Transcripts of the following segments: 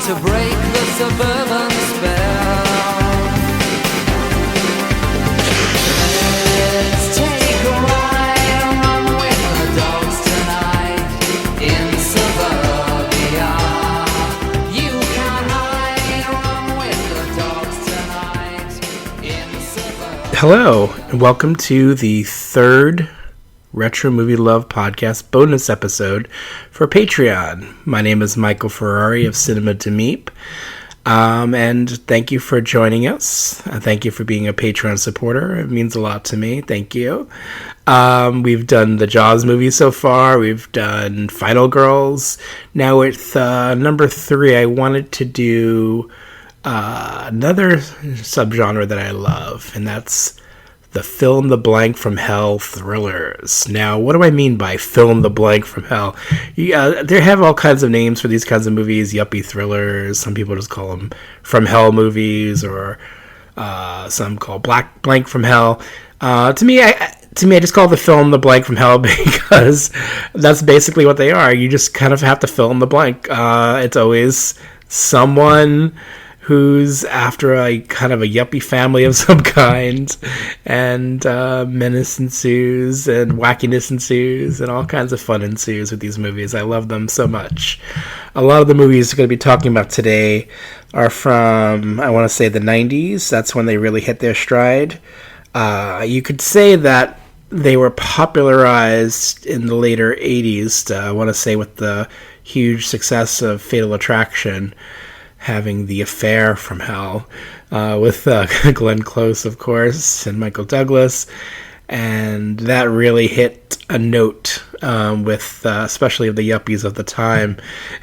to break the suburban spell. Let's take a ride, run with the dogs tonight in suburbia. You can hide, run with the dogs tonight in suburbia. Hello, and welcome to the third Retro Movie Love Podcast bonus episode for Patreon. My name is Michael Ferrari of Cinema to Meep, and thank you for joining us. Thank you for being a Patreon supporter. It means a lot to me. Thank you. We've done the Jaws movie so far. We've done Final Girls. Now with number 3, I wanted to do another subgenre that I love, and that's the fill-in-the-blank from hell thrillers. Now, what do I mean by fill-in-the-blank from hell? They have all kinds of names for these kinds of movies, yuppie thrillers. Some people just call them from hell movies, or some call blank from hell. To me, I just call the fill-in-the-blank from hell because that's basically what they are. You just kind of have to fill in the blank. It's always someone who's after a kind of a yuppie family of some kind, and menace ensues, and wackiness ensues, and all kinds of fun ensues with these movies. I love them so much. A lot of the movies we're going to be talking about today are from, I want to say, the 90s. That's when they really hit their stride. You could say that they were popularized in the later 80s, I want to say, with the huge success of Fatal Attraction, having The Affair from Hell, with Glenn Close, of course, and Michael Douglas. And that really hit a note with especially the yuppies of the time.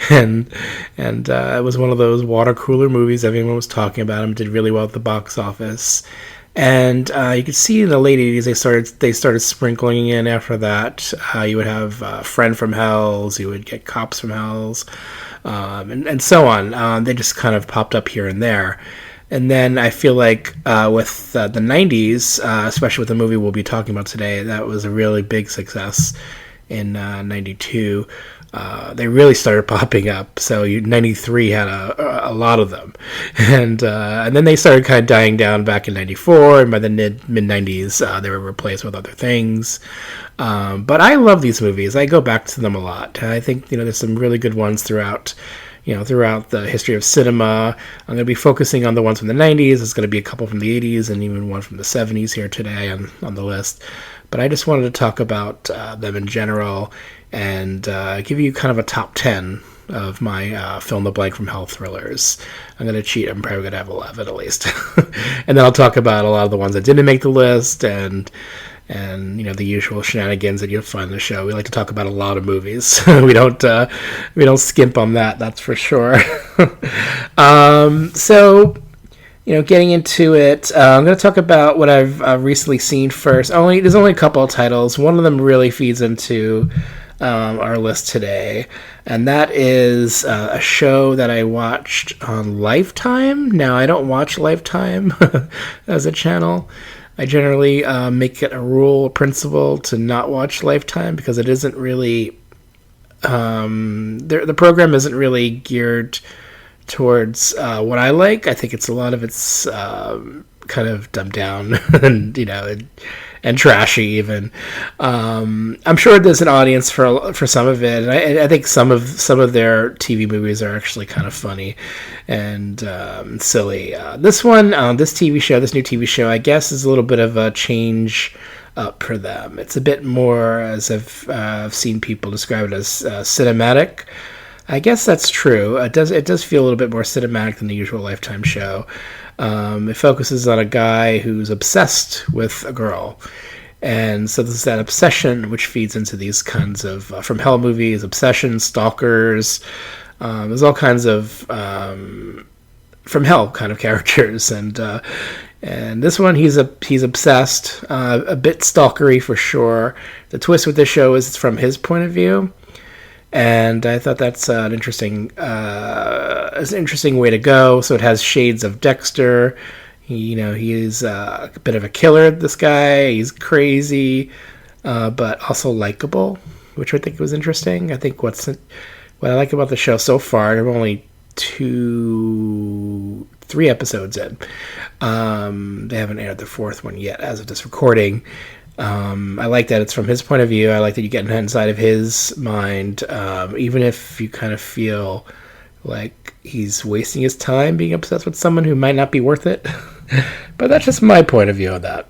And it was one of those water cooler movies. Everyone was talking about them. Did really well at the box office. And you could see in the late 80s they started sprinkling in after that. You would have Friend from Hell's, you would get Cops from Hell's, and so on. They just kind of popped up here and there. And then I feel like with the 90s, especially with the movie we'll be talking about today, that was a really big success in 92. They really started popping up. So 93 had a lot of them, and then they started kind of dying down back in 94, and by the mid 90s they were replaced with other things. But I love these movies. I go back to them a lot. I think there's some really good ones throughout the history of cinema. I'm going to be focusing on the ones from the 90s. There's going to be a couple from the 80s and even one from the 70s here today on the list. But I just wanted to talk about them in general and give you kind of a top 10 of my fill-in-the-blank from hell thrillers. I'm going to cheat. I'm probably going to have 11 at least. And then I'll talk about a lot of the ones that didn't make the list and the usual shenanigans that you'll find in the show. We like to talk about a lot of movies. we don't skimp on that, that's for sure. So getting into it, I'm going to talk about what I've recently seen first. There's only a couple of titles. One of them really feeds into our list today, and that is a show that I watched on Lifetime. Now, I don't watch Lifetime as a channel. I generally make it a principle to not watch Lifetime because it isn't really the program isn't really geared towards what I like. I think a lot of it's kind of dumbed down and trashy even. I'm sure there's an audience for some of it, and I think some of their TV movies are actually kind of funny and silly. This new TV show, I guess, is a little bit of a change up for them. It's a bit more, as I've seen people describe it, as cinematic. I guess that's true. It does feel a little bit more cinematic than the usual Lifetime show. It focuses on a guy who's obsessed with a girl. And so there's that obsession which feeds into these kinds of from hell movies, obsession, stalkers. There's all kinds of from hell kind of characters. And this one, he's obsessed, a bit stalkery for sure. The twist with this show is it's from his point of view. And I thought that's an interesting way to go. So it has shades of Dexter. He's a bit of a killer, this guy. He's crazy, but also likable, which I think was interesting. I think what I like about the show so far, I'm only 3 episodes in. They haven't aired the 4th one yet as of this recording. I like that it's from his point of view. I like that you get inside of his mind, even if you kind of feel like he's wasting his time being obsessed with someone who might not be worth it. But that's just my point of view on that.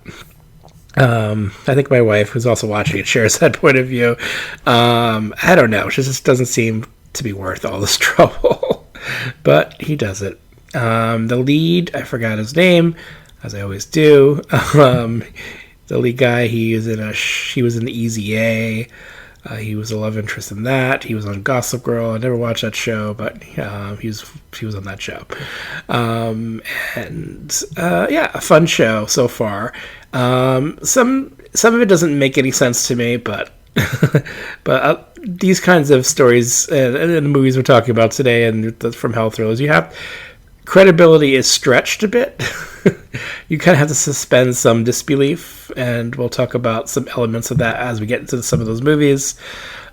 I think my wife, who's also watching it, shares that point of view. I don't know. It just doesn't seem to be worth all this trouble. But he does it. The lead, I forgot his name, as I always do. The lead guy, he was in the Easy A. He was a love interest in that. He was on Gossip Girl. I never watched that show, but he was on that show. A fun show so far. Some of it doesn't make any sense to me, but these kinds of stories and the movies we're talking about today, and from health thrillers, you have credibility is stretched a bit. You kind of have to suspend some disbelief, and we'll talk about some elements of that as we get into some of those movies.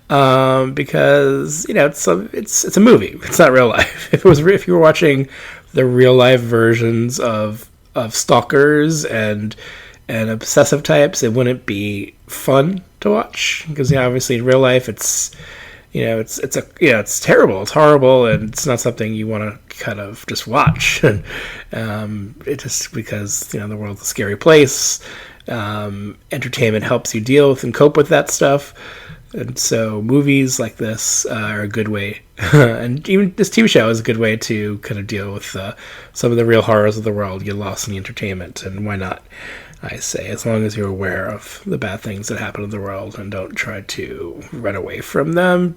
Because it's a movie. It's not real life. If you were watching the real life versions of stalkers and obsessive types, it wouldn't be fun to watch, because obviously in real life it's terrible, it's horrible, and it's not something you want to kind of just watch. And it just, because the world's a scary place. Entertainment helps you deal with and cope with that stuff, and so movies like this are a good way, and even this TV show is a good way to kind of deal with some of the real horrors of the world. Get lost in the entertainment, and why not? I say, as long as you're aware of the bad things that happen in the world and don't try to run away from them,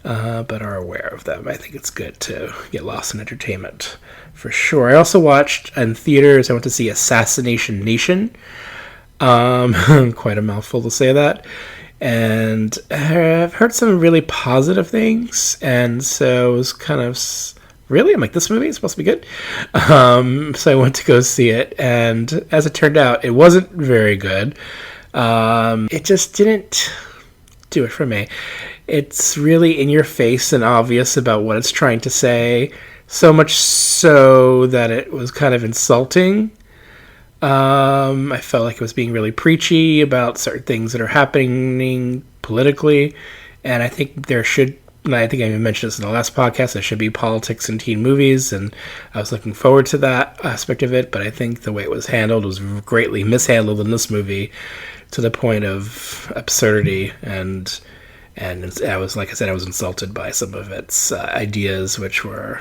but are aware of them. I think it's good to get lost in entertainment, for sure. I also watched in theaters, I went to see Assassination Nation. Quite a mouthful to say that. And I've heard some really positive things, and so it was kind of... Really? I'm like, this movie is supposed to be good? So I went to go see it, and as it turned out, it wasn't very good. It just didn't do it for me. It's really in your face and obvious about what it's trying to say, so much so that it was kind of insulting. I felt like it was being really preachy about certain things that are happening politically, and I think I think I even mentioned this in the last podcast, there should be politics in teen movies, and I was looking forward to that aspect of it, but I think the way it was handled was greatly mishandled in this movie, to the point of absurdity, and I was, like I said, I was insulted by some of its ideas, which were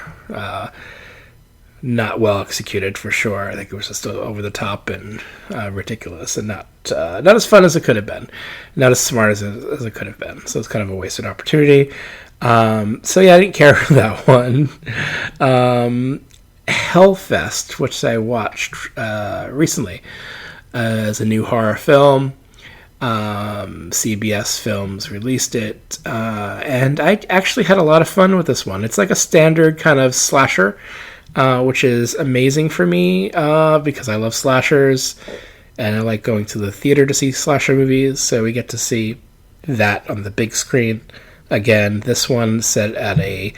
not well executed, for sure. I think it was just over the top and ridiculous, and not as fun as it could have been, not as smart as it could have been. So it's kind of a wasted opportunity. So yeah, I didn't care for that one. Hellfest, which I watched recently as a new horror film. CBS Films released it, and I actually had a lot of fun with this one. It's like a standard kind of slasher, which is amazing for me, because I love slashers, and I like going to the theater to see slasher movies, so we get to see that on the big screen. Again, this one set at a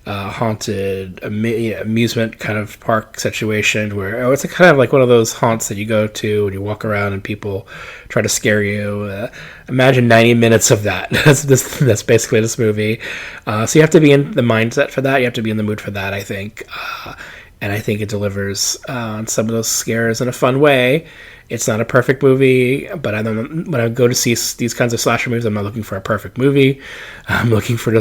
haunted amusement kind of park situation, where it's kind of like one of those haunts that you go to and you walk around and people try to scare you. Imagine 90 minutes of that. That's basically this movie. So you have to be in the mindset for that. You have to be in the mood for that, I think. And I think it delivers on some of those scares in a fun way. It's not a perfect movie, but when I go to see these kinds of slasher movies, I'm not looking for a perfect movie. I'm looking for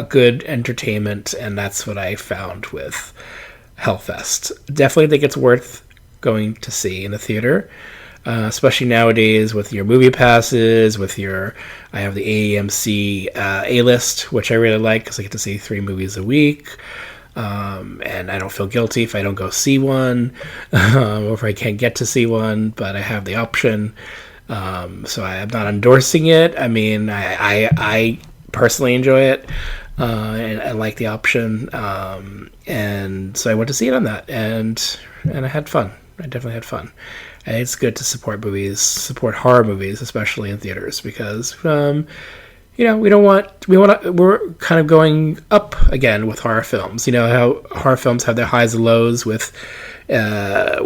good entertainment, and that's what I found with Hellfest. Definitely think it's worth going to see in the theater, especially nowadays with your movie passes, I have the AMC A-list, which I really like because I get to see 3 movies a week. And I don't feel guilty if I don't go see one, or if I can't get to see one, but I have the option. So I'm not endorsing it. I mean, I personally enjoy it, and I like the option. And so I went to see it on that, and I had fun. I definitely had fun. And it's good to support horror movies, especially in theaters, because, we're kind of going up again with horror films. You know how horror films have their highs and lows with and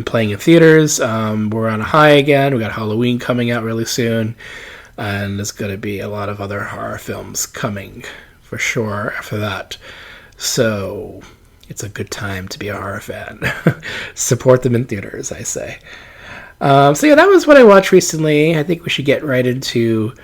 playing in theaters. We're on a high again. We got Halloween coming out really soon, and there's going to be a lot of other horror films coming for sure after that. So it's a good time to be a horror fan. Support them in theaters, I say. So yeah, that was what I watched recently. I think we should get right into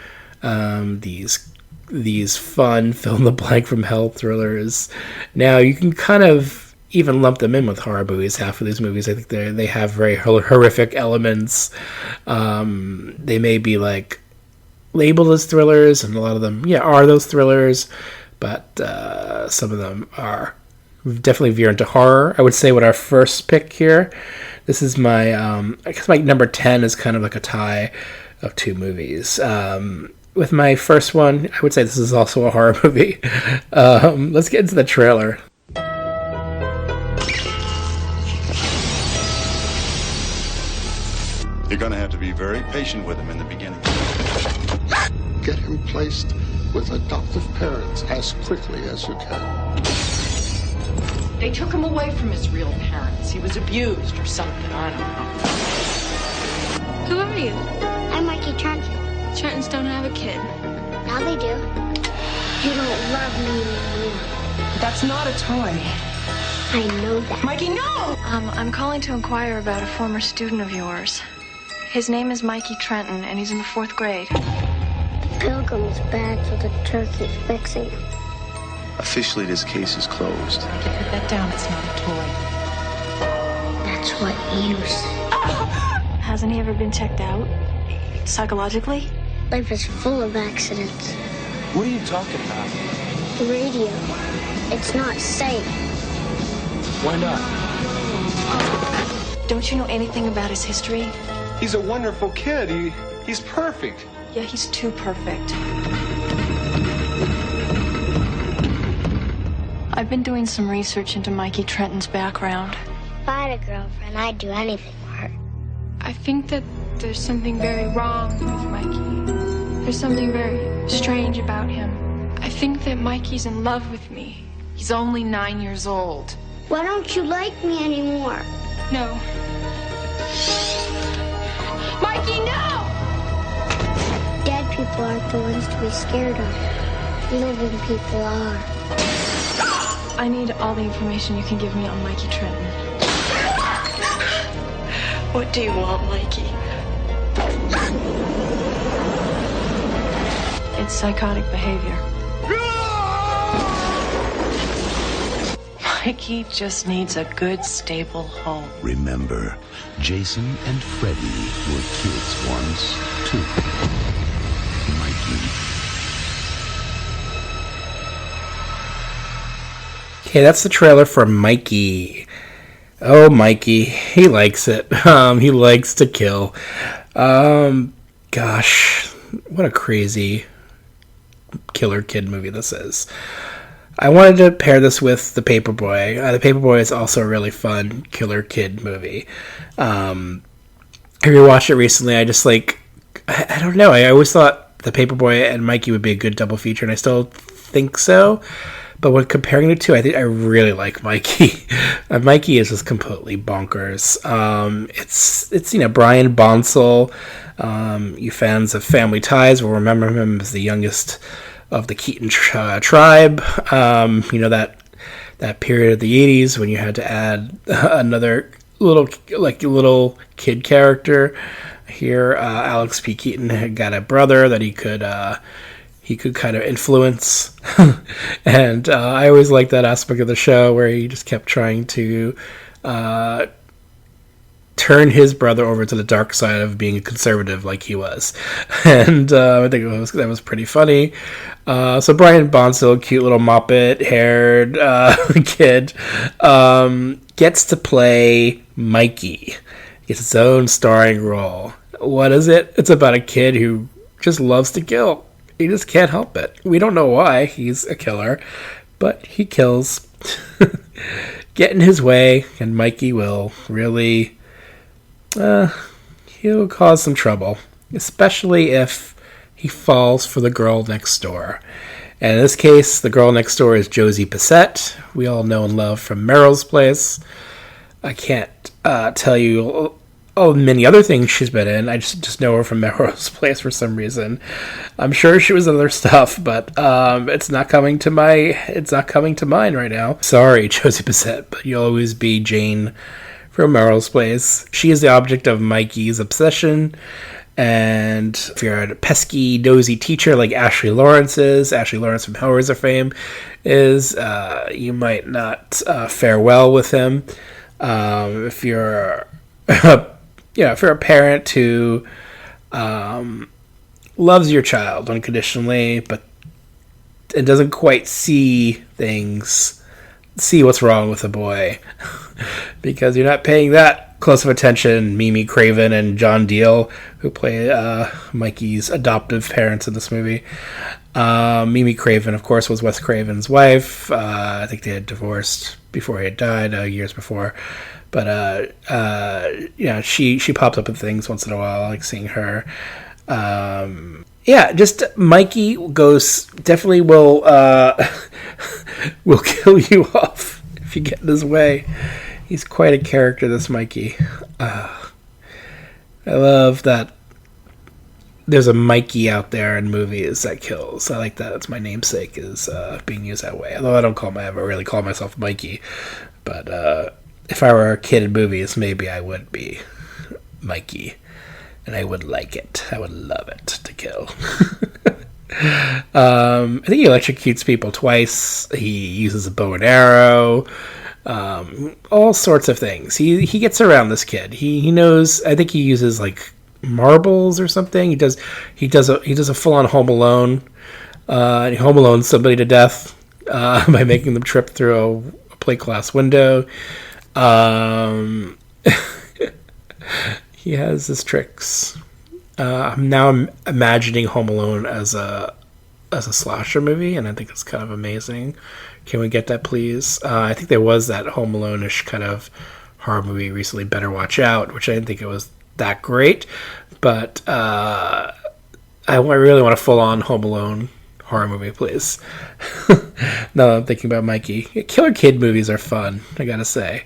these fun fill-in-the-blank from hell thrillers. Now, you can kind of even lump them in with horror movies. Half of these movies, I think they have very horrific elements. They may be like labeled as thrillers, and a lot of them, are those thrillers. But some of them are definitely veer into horror. I would say with our first pick here, this is my, I guess my number 10 is kind of like a tie of two movies. With my first one, I would say this is also a horror movie. Let's get into the trailer. You're going to have to be very patient with him in the beginning. Get him placed with adoptive parents as quickly as you can. They took him away from his real parents. He was abused or something, I don't know. Who are you? I'm Mikey Trenton. Trentons don't have a kid. Now they do. You don't love me anymore. That's not a toy. I know that. Mikey, no! I'm calling to inquire about a former student of yours. His name is Mikey Trenton, and he's in the 4th grade. The pilgrim is bad, so the turkey's fixing him. Officially, this case is closed. Mikey, put that down. It's not a toy. That's what you say. Hasn't he ever been checked out? Psychologically? Life is full of accidents. What are you talking about? The radio. It's not safe. Why not? Don't you know anything about his history? He's a wonderful kid. He's perfect. Yeah, he's too perfect. I've been doing some research into Mikey Trenton's background. If I had a girlfriend, I'd do anything for her. I think that there's something very wrong with Mikey. There's something very strange about him. I think that Mikey's in love with me. He's only 9 years old. Why don't you like me anymore? No. Mikey, no! Dead people aren't the ones to be scared of. Living people are. I need all the information you can give me on Mikey Trenton. What do you want, Mikey? It's psychotic behavior. Mikey just needs a good, stable home. Remember, Jason and Freddy were kids once, too. Mikey. Okay, that's the trailer for Mikey. Oh, Mikey. He likes it. He likes to kill. Gosh, what a crazy killer kid movie this is. I wanted to pair this with The Paperboy. The Paperboy is also a really fun killer kid movie. I rewatched it recently. I just I don't know. I always thought The Paperboy and Mikey would be a good double feature, and I still think so. But when comparing the two, I think I really like Mikey. Mikey is just completely bonkers. It's Brian Bonsall. You fans of Family Ties will remember him as the youngest of the Keaton tribe. That period of the 80s when you had to add another little kid character. Here, Alex P. Keaton had got a brother that he could kind of influence. And I always liked that aspect of the show where he just kept trying to turn his brother over to the dark side of being a conservative like he was. And I think that was pretty funny. So Brian Bonsall, cute little Muppet-haired kid, gets to play Mikey. Gets its own starring role. What is it? It's about a kid who just loves to kill. He just can't help it. We don't know why he's a killer, but he kills. Get in his way, and Mikey will really... he'll cause some trouble. Especially if he falls for the girl next door. And in this case, the girl next door is Josie Bissett. We all know and love from Meryl's Place. I can't tell you many other things she's been in. I just know her from Meryl's Place for some reason. I'm sure she was in other stuff, but it's not coming to mind right now. Sorry, Josie Bissett, but you'll always be Jane from Meryl's Place. She is the object of Mikey's obsession. And if you're a pesky, nosy teacher like Ashley Lawrence from Hellraiser fame is, you might not fare well with him. If you're a parent who loves your child unconditionally, but it doesn't quite see what's wrong with the boy, because you're not paying that close of attention. Mimi Craven and John Deal, who play Mikey's adoptive parents in this movie. Mimi Craven, of course, was Wes Craven's wife. I think they had divorced before he had died, years before. But she pops up in things once in a while. I like seeing her. Just Mikey definitely will kill you off if you get in his way. He's quite a character, this Mikey. I love that there's a Mikey out there in movies that kills. I like that. It's my namesake is being used that way. Although I ever really call myself Mikey. But if I were a kid in movies, maybe I would be Mikey. And I would like it. I would love it to kill. I think he electrocutes people twice. He uses a bow and arrow. All sorts of things. He gets around, this kid. He knows. I think he uses like marbles or something. He does a full on Home Alone. He Home Alones somebody to death by making them trip through a plate glass window. He has his tricks. I'm imagining Home Alone as a slasher movie, and I think it's kind of amazing. Can we get that, please? I think there was that Home Alone-ish kind of horror movie recently, Better Watch Out, which I didn't think it was that great, but I really want a full-on Home Alone horror movie, please. Now that I'm thinking about Mikey. Killer Kid movies are fun, I gotta say.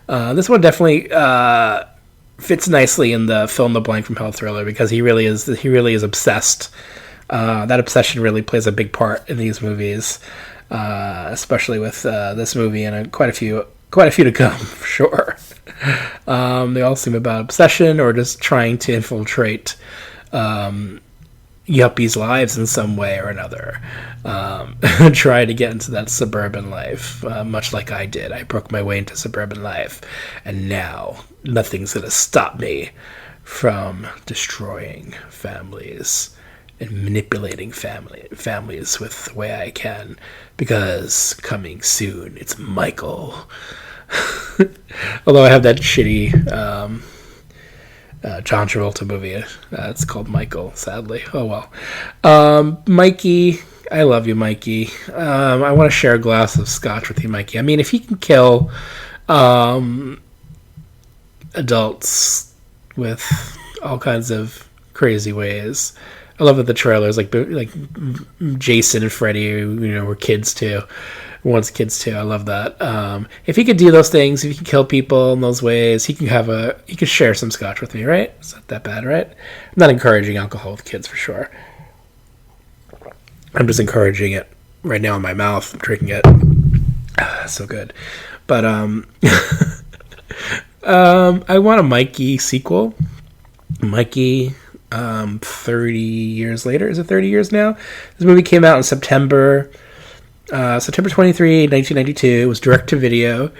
This one definitely fits nicely in the fill in the blank from Hell thriller, because he really is obsessed. That obsession really plays a big part in these movies, especially with this movie and quite a few to come, for sure. They all seem about obsession or just trying to infiltrate yuppies' lives in some way or another. Try to get into that suburban life, much like I did. I broke my way into suburban life, and now nothing's going to stop me from destroying families and manipulating families with the way I can, because coming soon, it's Michael. Although I have that shitty John Travolta movie. It's called Michael, sadly. Oh well. Mikey, I love you, Mikey. I want to share a glass of scotch with you, Mikey. I mean, if he can kill adults with all kinds of crazy ways. I love that the trailers, like Jason and Freddy, were kids too. Once kids too. I love that. If he could do those things, if he can kill people in those ways, he could share some scotch with me, right? It's not that bad, right? I'm not encouraging alcohol with kids for sure. I'm just encouraging it right now in my mouth. I'm drinking it. So good. But I want a Mikey sequel. Mikey 30 years later. Is it 30 years now? This movie came out in September 23, 1992. It was direct to video.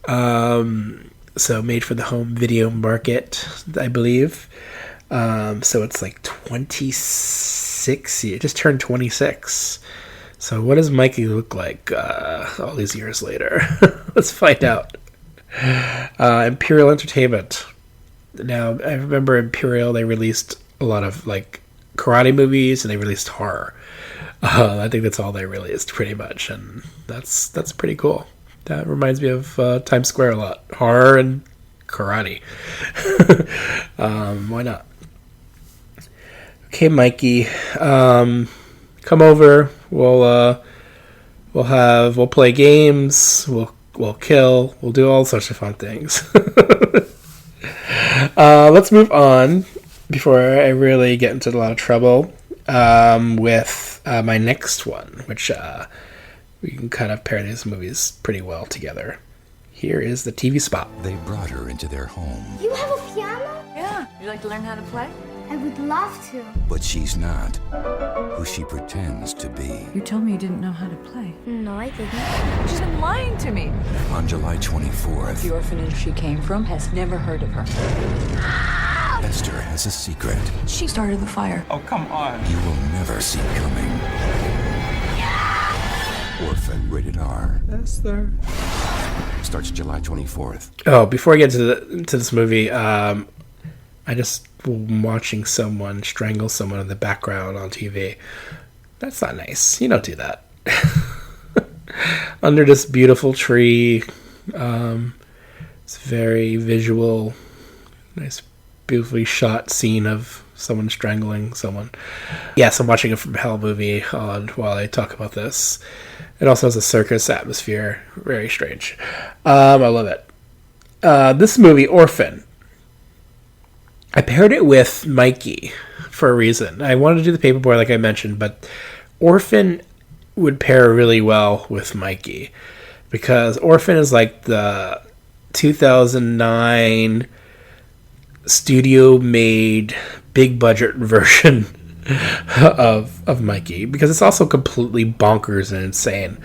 So made for the home video market, I believe. So it's like 26 years. Just turned 26. So what does Mikey look like all these years later? Let's find out. Imperial Entertainment. Now, I remember Imperial, they released a lot of like karate movies, and they released horror. I think that's all they released, pretty much, and that's pretty cool. That reminds me of Times Square a lot. Horror and karate. Why not? Okay, Mikey, come over. We'll play games. We'll kill. We'll do all sorts of fun things. Let's move on before I really get into a lot of trouble with my next one, which we can kind of pair these movies pretty well together. Here is the TV spot. They brought her into their home, You have a piano? Yeah. Would you like to learn how to play? I would love to. but she's not who she pretends to be. You told me you didn't know how to play. No, I didn't. She's been lying to me. On July 24th, The orphanage she came from has never heard of her. Esther has a secret She started the fire. Oh, come on. you will never see coming. Orphan, rated R. Esther. Starts July 24th. Oh, before I get to this movie, I just watching someone strangle someone in the background on TV. That's not nice. You don't do that. Under this beautiful tree, it's very visual, nice, beautifully shot scene of someone strangling someone. Yes, I'm watching a From Hell movie on while I talk about this. It also has a circus atmosphere. Very strange. I love it. This movie, Orphan, I paired it with Mikey for a reason. I wanted to do the Paperboy like I mentioned, but Orphan would pair really well with Mikey because Orphan is like the 2009 studio-made big-budget version of Mikey, because it's also completely bonkers and insane.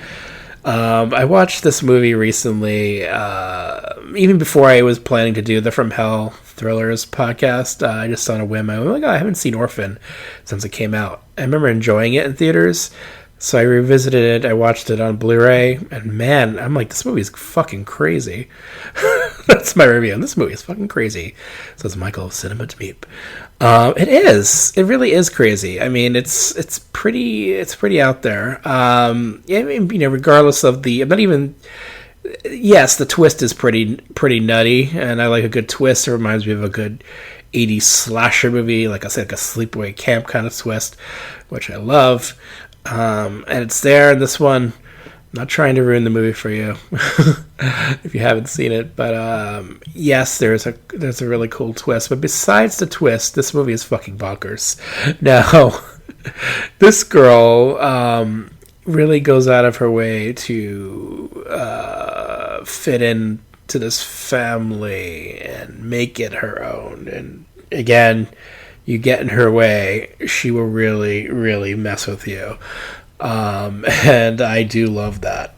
I watched this movie recently, even before I was planning to do the From Hell Thrillers podcast. I just on a whim, I was like, I haven't seen Orphan since it came out. I remember enjoying it in theaters, so I revisited it. I watched it on Blu-ray, and man, I'm like, this movie is fucking crazy. That's my review. This movie is fucking crazy. Says Michael of Cinema to Meep. It is. It really is crazy. I mean, it's pretty out there. I mean, regardless of the, I'm not even. Yes, the twist is pretty nutty, and I like a good twist. It reminds me of a good 80s slasher movie, like I said, like a sleepaway camp kind of twist, which I love. And it's there in this one. I'm not trying to ruin the movie for you if you haven't seen it, but yes, there's a really cool twist. But besides the twist, this movie is fucking bonkers. Now, this girl really goes out of her way to fit in to this family and make it her own. And again, you get in her way, she will really, really mess with you. And I do love that.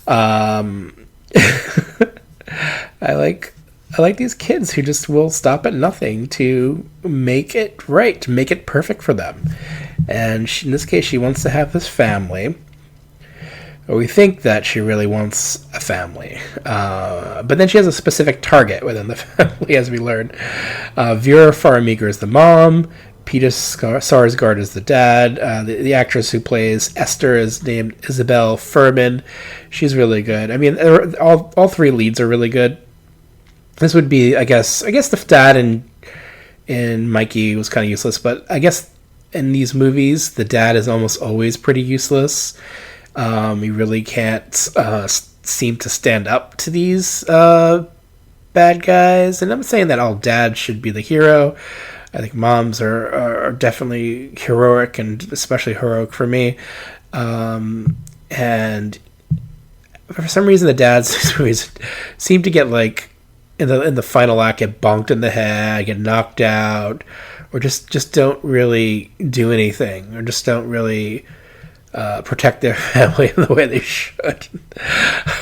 I like these kids who just will stop at nothing to make it right, to make it perfect for them. And in this case, she wants to have this family. Or we think that she really wants a family. But then she has a specific target within the family, as we learn. Vera Farmiga is the mom. Peter Sarsgaard is the dad. The actress who plays Esther is named Isabel Furman. She's really good. I mean, all three leads are really good. This would be, I guess the dad in Mikey was kind of useless, but I guess in these movies, the dad is almost always pretty useless. He really can't seem to stand up to these bad guys. And I'm saying that all dads should be the hero. I think moms are definitely heroic, and especially heroic for me. And for some reason, the dads always seem to get like in the final act, get bonked in the head, get knocked out, or just don't really do anything, or just don't really protect their family in the way they should.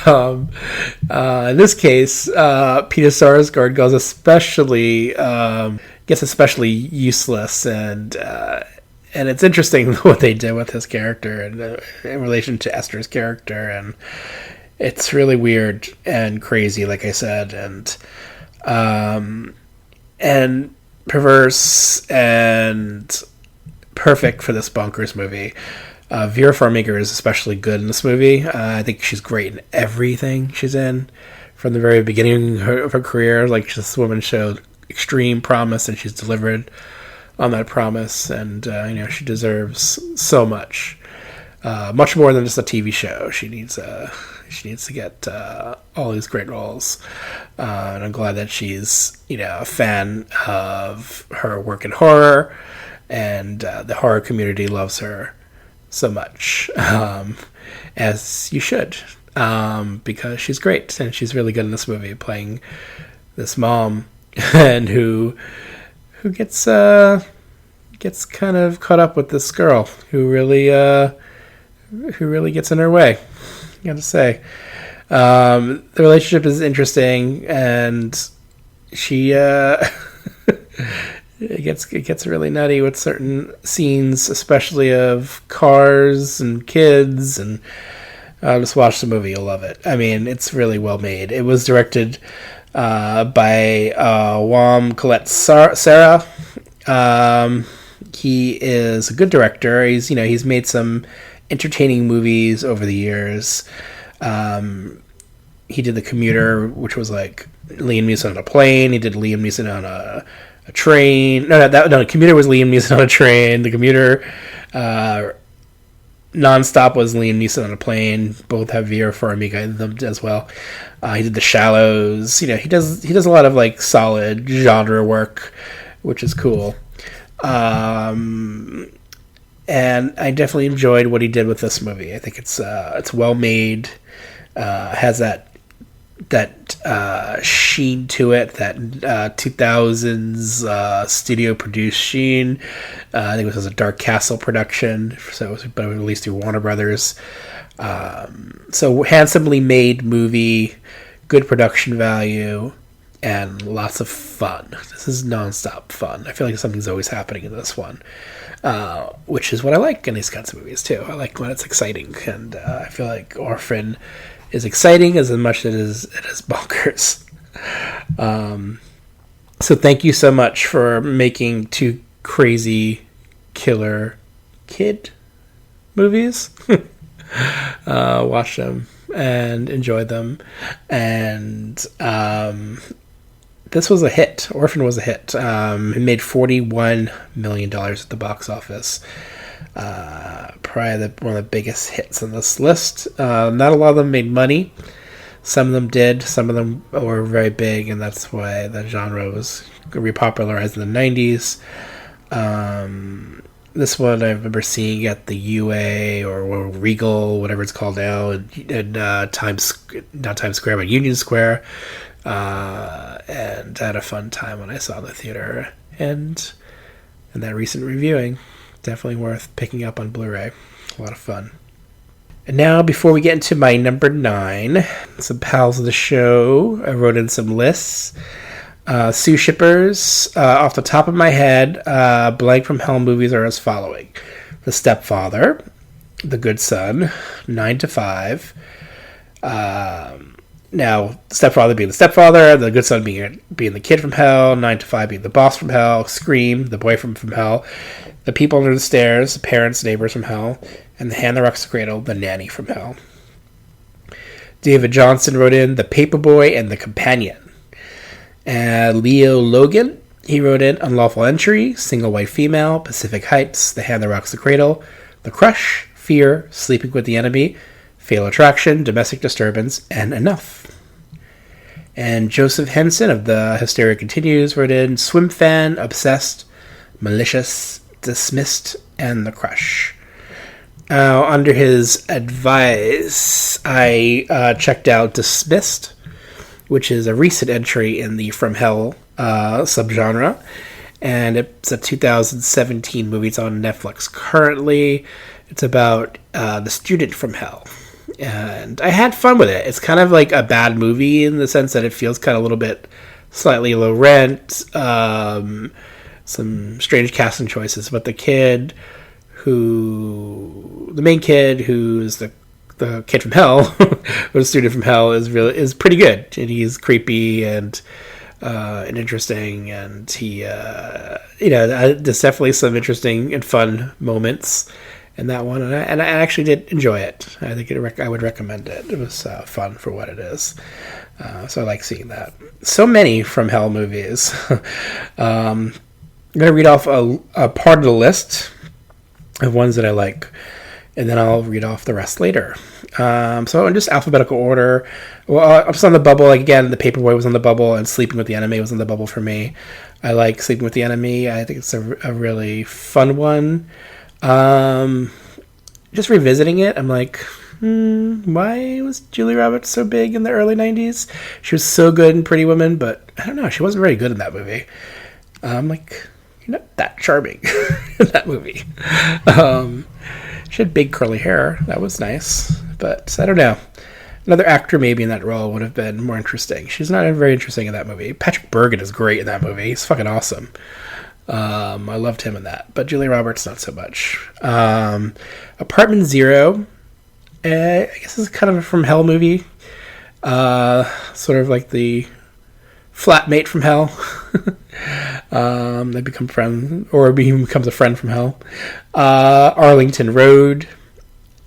In this case, Peter Sarsgaard goes gets especially useless, and it's interesting what they did with his character and in relation to Esther's character, and it's really weird and crazy, like I said, and perverse and perfect for this bonkers movie. Vera Farmiga is especially good in this movie. I think she's great in everything she's in. From the very beginning of her career, like this woman showed extreme promise, and she's delivered on that promise, and she deserves so much, much more than just a TV show. She needs to get all these great roles, and I'm glad that she's a fan of her work in horror, and the horror community loves her so much, as you should, because she's great, and she's really good in this movie, playing this mom, and who gets kind of caught up with this girl who really gets in her way. I gotta say, the relationship is interesting, and she it gets really nutty with certain scenes, especially of cars and kids, and just watch the movie, you'll love it. I mean, it's really well made. It was directed by Wam Colette Sarah. He is a good director. He's made some entertaining movies over the years. He did The Commuter, which was like Liam Neeson on a plane. He did Liam Neeson on a train. No, The Commuter was Liam Neeson on a train. The Commuter, Nonstop was Liam Neeson on a plane. Both have Vera Farmiga in them as well. He did The Shallows. He does a lot of like solid genre work, which is cool. And I definitely enjoyed what he did with this movie. I think it's well made. Has that sheen to it, that 2000s studio produced sheen. I think it was a Dark Castle production, so it was released through Warner Brothers. So handsomely made movie, good production value, and lots of fun. This is nonstop fun. I feel like something's always happening in this one, which is what I like in these kinds of movies too. I like when it's exciting, and I feel like Orphan is exciting as much as it is bonkers. So thank you so much for making two crazy killer kid movies. Watch them and enjoy them. And this was a hit. Orphan was a hit. It made $41 million at the box office. Probably one of the biggest hits on this list. Not a lot of them made money. Some of them did. Some of them were very big, and that's why the genre was repopularized in the 90s. This one I remember seeing at the UA or Regal, whatever it's called now, in not Times Square, but Union Square. And I had a fun time when I saw it in the theater. And that recent reviewing, definitely worth picking up on Blu-ray. A lot of fun. And now, before we get into my number 9, some pals of the show, I wrote in some lists. Sue Shippers, off the top of my head, blank from Hell movies are as following: The Stepfather, The Good Son, 9 to 5. Now, the Stepfather being the stepfather, The Good Son being the kid from Hell, 9 to 5 being the boss from Hell, Scream, the boyfriend from Hell, The People Under the Stairs, the parents, neighbors from Hell, and The Hand That Rocks the Cradle, the nanny from Hell. David Johnson wrote in The Paperboy and The Companion. Leo Logan, he wrote in Unlawful Entry, Single White Female, Pacific Heights, The Hand That Rocks the Cradle, The Crush, Fear, Sleeping with the Enemy, Fatal Attraction, Domestic Disturbance, and Enough. And Joseph Henson of The Hysteria Continues wrote in Swim Fan, Obsessed, Malicious, Dismissed, and The Crush. Under his advice, I checked out Dismissed, which is a recent entry in the From Hell subgenre, and it's a 2017 movie. It's on Netflix currently. It's about the student from Hell, and I had fun with it. It's kind of like a bad movie in the sense that it feels kind of a little bit slightly low rent, some strange casting choices, but the main kid who's the kid from Hell, or the student from Hell, is pretty good, and he's creepy and interesting, and he there's definitely some interesting and fun moments in that one, and I actually did enjoy it. I think I would recommend it. It was fun for what it is, so I like seeing that. So many From Hell movies. going to read off a part of the list of ones that I like, and then I'll read off the rest later. So in just alphabetical order, well, I was on the bubble. Like, again, The Paperboy was on the bubble, and Sleeping with the Enemy was on the bubble for me. I like Sleeping with the Enemy. I think it's a really fun one. Just revisiting it, I'm like, why was Julia Roberts so big in the early 90s? She was so good in Pretty Woman, but I don't know, she wasn't very good in that movie. I'm like, you're not that charming in that movie. She had big curly hair. That was nice. But I don't know. Another actor maybe in that role would have been more interesting. She's not very interesting in that movie. Patrick Bergin is great in that movie. He's fucking awesome. I loved him in that. But Julia Roberts, not so much. Apartment Zero. I guess it's kind of a From Hell movie. Sort of like the flatmate from hell. They become friends, or he becomes a friend from hell. Arlington Road.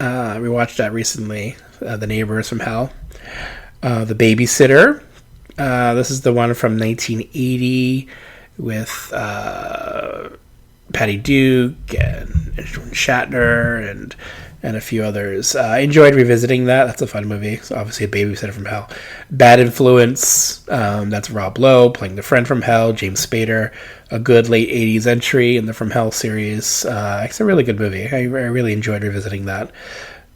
We watched that recently. The Neighbors from Hell. The Babysitter. This is the one from 1980 with Patty Duke and Shatner and a few others. I enjoyed revisiting that. That's a fun movie. So obviously, A Babysitter from Hell. Bad Influence. That's Rob Lowe playing the friend from Hell. James Spader. A good late 80s entry in the From Hell series. It's a really good movie. I really enjoyed revisiting that.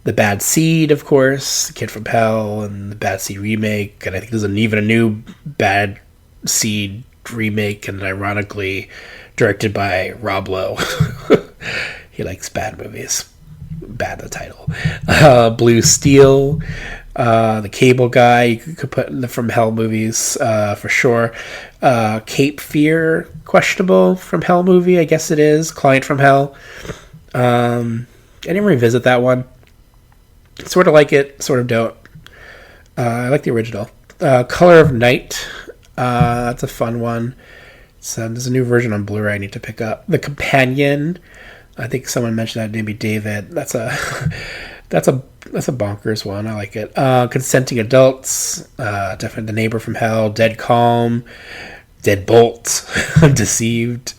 The Bad Seed, of course. The Kid from Hell and the Bad Seed remake. And I think there's even a new Bad Seed remake, and ironically directed by Rob Lowe. He likes bad movies. Bad, the title. Blue Steel, The Cable Guy, you could put in the From Hell movies for sure. Cape Fear, questionable From Hell movie, I guess it is. Client from Hell. I didn't revisit that one. Sort of like it, sort of don't. I like the original. Color of Night, that's a fun one. So there's a new version on Blu-ray I need to pick up. The Companion, I think someone mentioned that, maybe David. That's a bonkers one. I like it. Consenting Adults, definitely The Neighbor from Hell, Dead Calm, Deadbolt, Deceived,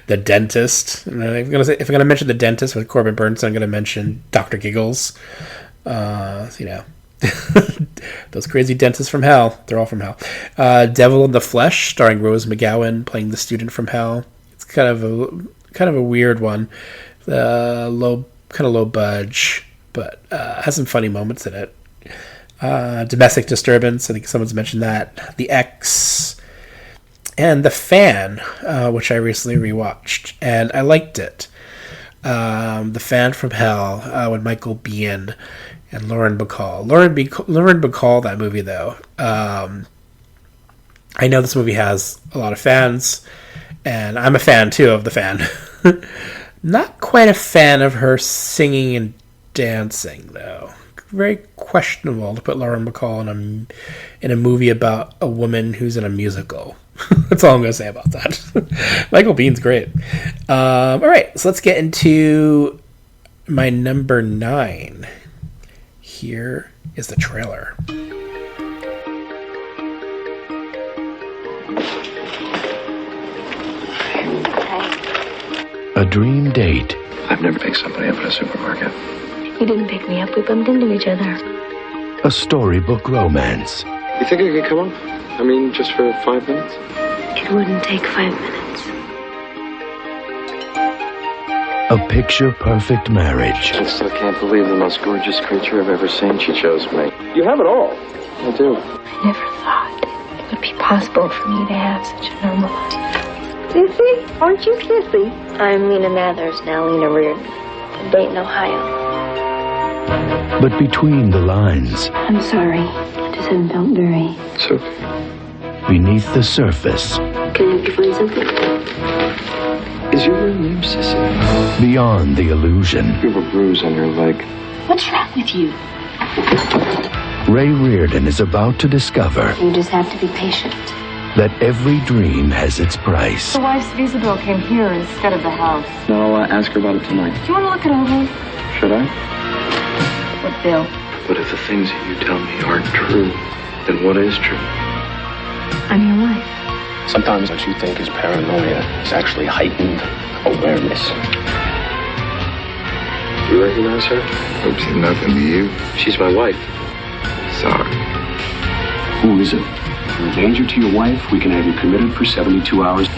The Dentist. And if I'm gonna mention The Dentist with Corbin Burnson, I'm gonna mention Dr. Giggles. Those crazy dentists from hell. They're all from hell. Devil in the Flesh, starring Rose McGowan playing the student from hell. It's kind of a weird one. Low budge, but has some funny moments in it. Domestic Disturbance, I think someone's mentioned that. The X, and The Fan, which I recently rewatched, and I liked it. The Fan from Hell, with Michael Biehn and Lauren Bacall. Lauren Bacall, that movie, though. I know this movie has a lot of fans, and I'm a fan, too, of The Fan. Not quite a fan of her singing and dancing, though. Very questionable to put Lauren Bacall in a movie about a woman who's in a musical. That's all I'm going to say about that. Michael Bihn's great. All right, so let's get into my number 9. Here is the trailer. A dream date. I've never picked somebody up at a supermarket. You didn't pick me up. We bumped into each other. A storybook romance. You think I could come up? I mean, just for 5 minutes? It wouldn't take 5 minutes. A picture-perfect marriage. I still can't believe the most gorgeous creature I've ever seen. She chose me. You have it all. I do. I never thought it would be possible for me to have such a normal life. Sissy? Aren't you Sissy? I'm Lena Mathers, now Lena Reardon, from Dayton, Ohio. But between the lines, I'm sorry. I just haven't felt very... It's okay. beneath the surface, Can I help you find something? Is your real name Sissy? beyond the illusion, You have a bruise on your leg. What's wrong with you? Ray Reardon is about to discover You just have to be patient. that every dream has its price. The wife's visa bill came here instead of the house. No, I'll ask her about it tonight. Do you want to look it over? Should I? What bill? But if the things that you tell me aren't true, then what is true? I'm your wife. Sometimes what you think is paranoia is actually heightened awareness. You recognize her? Hope she's nothing to you. She's my wife. Sorry. Who is it? In danger to your wife, we can have you committed for 72 hours.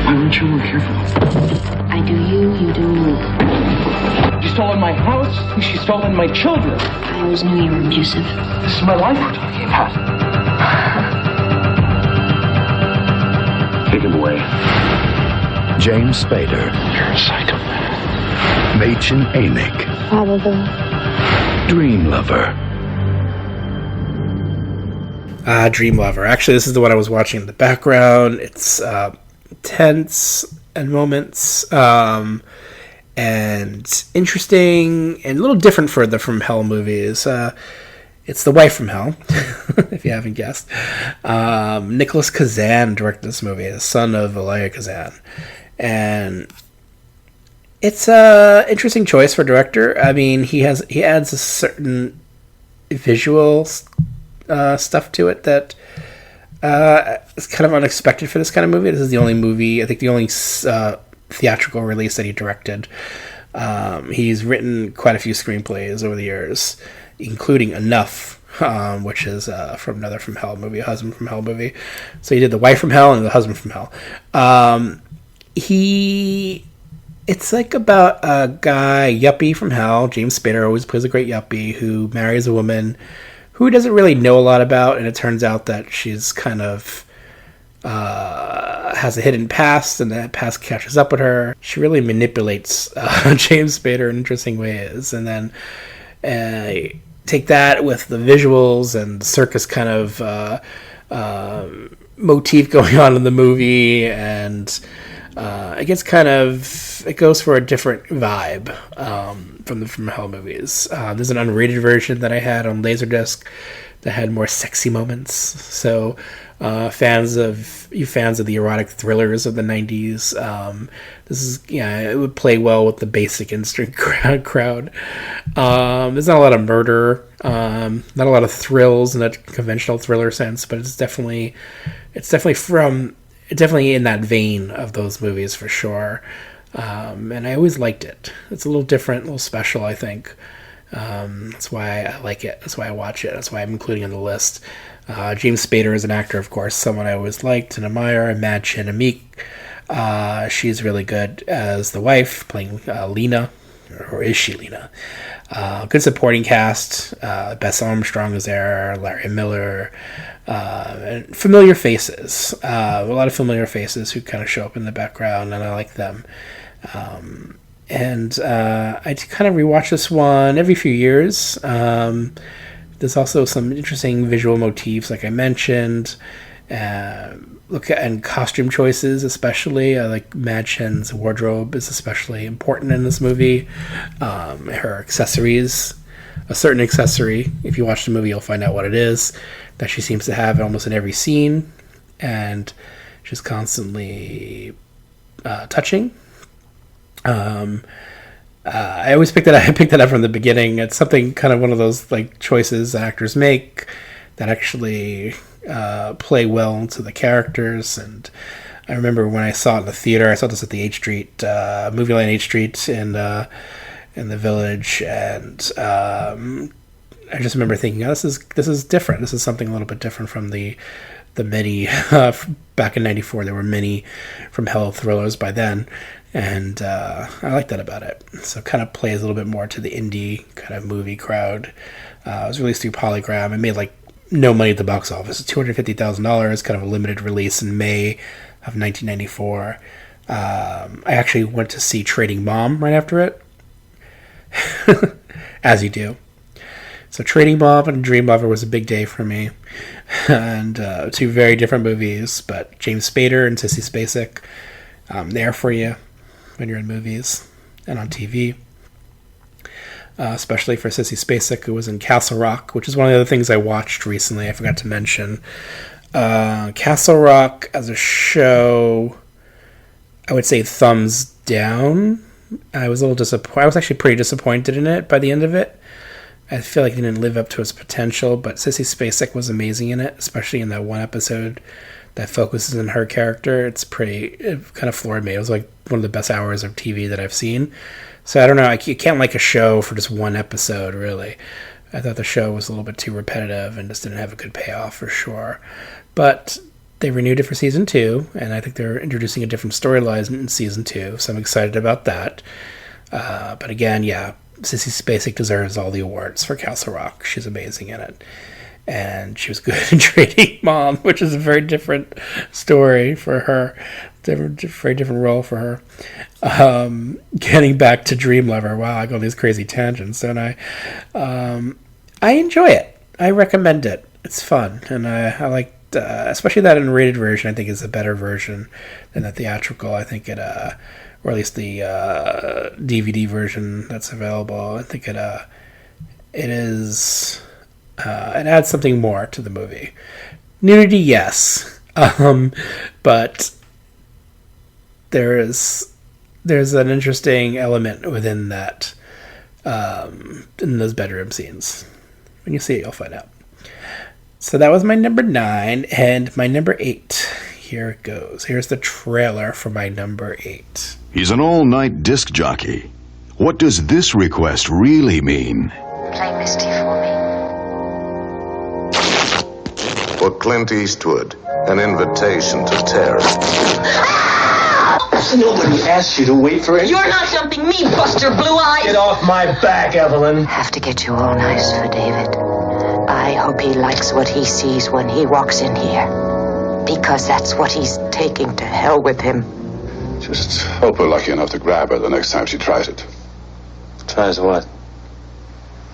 Why weren't you more careful? I do you, you do me. She's stolen my house, and she's stolen my children. I always knew you were abusive. This is my life we're talking about. Take him away. James Spader, You're a psychopath. Machen Anik, Probably. Dream Lover. Dream Lover. Actually, this is the one I was watching in the background. It's tense and moments, and interesting, and a little different for the From Hell movies. It's The Wife from Hell, if you haven't guessed. Nicholas Kazan directed this movie, the son of Elia Kazan. And it's a interesting choice for director. I mean, he adds a certain visual stuff to it that is kind of unexpected for this kind of movie. This is the only movie, I think the only theatrical release that he directed. He's written quite a few screenplays over the years, including Enough, which is from another From Hell movie, a Husband from Hell movie. So he did The Wife from Hell and The Husband from Hell. It's like about a guy, yuppie from hell. James Spader always plays a great yuppie who marries a woman who he doesn't really know a lot about, and it turns out that she's kind of has a hidden past, and that past catches up with her. She really manipulates James Spader in interesting ways, and then take that with the visuals and circus kind of motif going on in the movie, and it goes for a different vibe from the From Hell movies. There's an unrated version that I had on Laserdisc that had more sexy moments. So fans of the erotic thrillers of the 90s, it would play well with the basic instinct crowd. There's not a lot of murder, not a lot of thrills in a conventional thriller sense, but it's definitely in that vein of those movies for sure. And I always liked it. It's a little different, a little special, I think. That's why I like it. That's why I watch it. That's why I'm including it on the list. James Spader is an actor, of course, someone I always liked and admire. Machen Anik. She's really good as the wife, playing Lena. Or is she Lena? Good supporting cast. Bess Armstrong is there. Larry Miller. And familiar faces. A lot of familiar faces who kind of show up in the background, and I like them. I kind of rewatch this one every few years. There's also some interesting visual motifs, like I mentioned. Look at costume choices, especially. I like Machen's wardrobe is especially important in this movie. Her accessories, a certain accessory. If you watch the movie, you'll find out what it is that she seems to have almost in every scene, and she's constantly touching. I always picked that up. I picked that up from the beginning. It's something kind of one of those like choices that actors make that actually play well into the characters. And I remember when I saw it in the theater, I saw this at the H Street movie line, H Street in the Village, and I just remember thinking, this is different. This is something a little bit different from the many back in '94. There were many From Hell thrillers by then, and I like that about it. So it kind of plays a little bit more to the indie kind of movie crowd. It was released through Polygram. It made like no money at the box office. $250,000, kind of a limited release in May of 1994. I actually went to see Trading Mom right after it, as you do. So Trading Mom and Dream Lover was a big day for me, and two very different movies, but James Spader and Sissy Spacek there for you when you're in movies and on TV. Especially for Sissy Spacek, who was in Castle Rock, which is one of the other things I watched recently. I forgot to mention. Castle Rock as a show, I would say thumbs down. I was a little disappointed. I was actually pretty disappointed in it by the end of it. I feel like it didn't live up to its potential, but Sissy Spacek was amazing in it, especially in that one episode that focuses on her character. It kind of floored me. It was like one of the best hours of TV that I've seen. So I don't know, you can't like a show for just one episode, really. I thought the show was a little bit too repetitive and just didn't have a good payoff for sure. But they renewed it for season 2, and I think they're introducing a different storyline in season 2, so I'm excited about that. But again, yeah, Sissy Spacek deserves all the awards for Castle Rock. She's amazing in it. And she was good in Trading Mom, which is a very different story for her. Very different role for her. Getting back to Dream Lover. Wow, I go on these crazy tangents, don't I? I enjoy it. I recommend it. It's fun. And I like, especially that unrated version, I think is a better version than the theatrical. I think it, or at least the DVD version that's available. I think it is... it adds something more to the movie. Nudity, yes. But there's an interesting element within that, in those bedroom scenes. When you see it, you'll find out. So that was my number 9, and my number 8. Here it goes. Here's the trailer for my number 8. He's an all-night disc jockey. What does this request really mean? Play Misty for me. For Clint Eastwood, an invitation to terror. Nobody asked you to wait for it. You're not jumping me, Buster Blue Eyes! Get off my back, Evelyn. Have to get you all nice for David. I hope he likes what he sees when he walks in here. Because that's what he's taking to hell with him. Just hope we're lucky enough to grab her the next time she tries it. Tries what?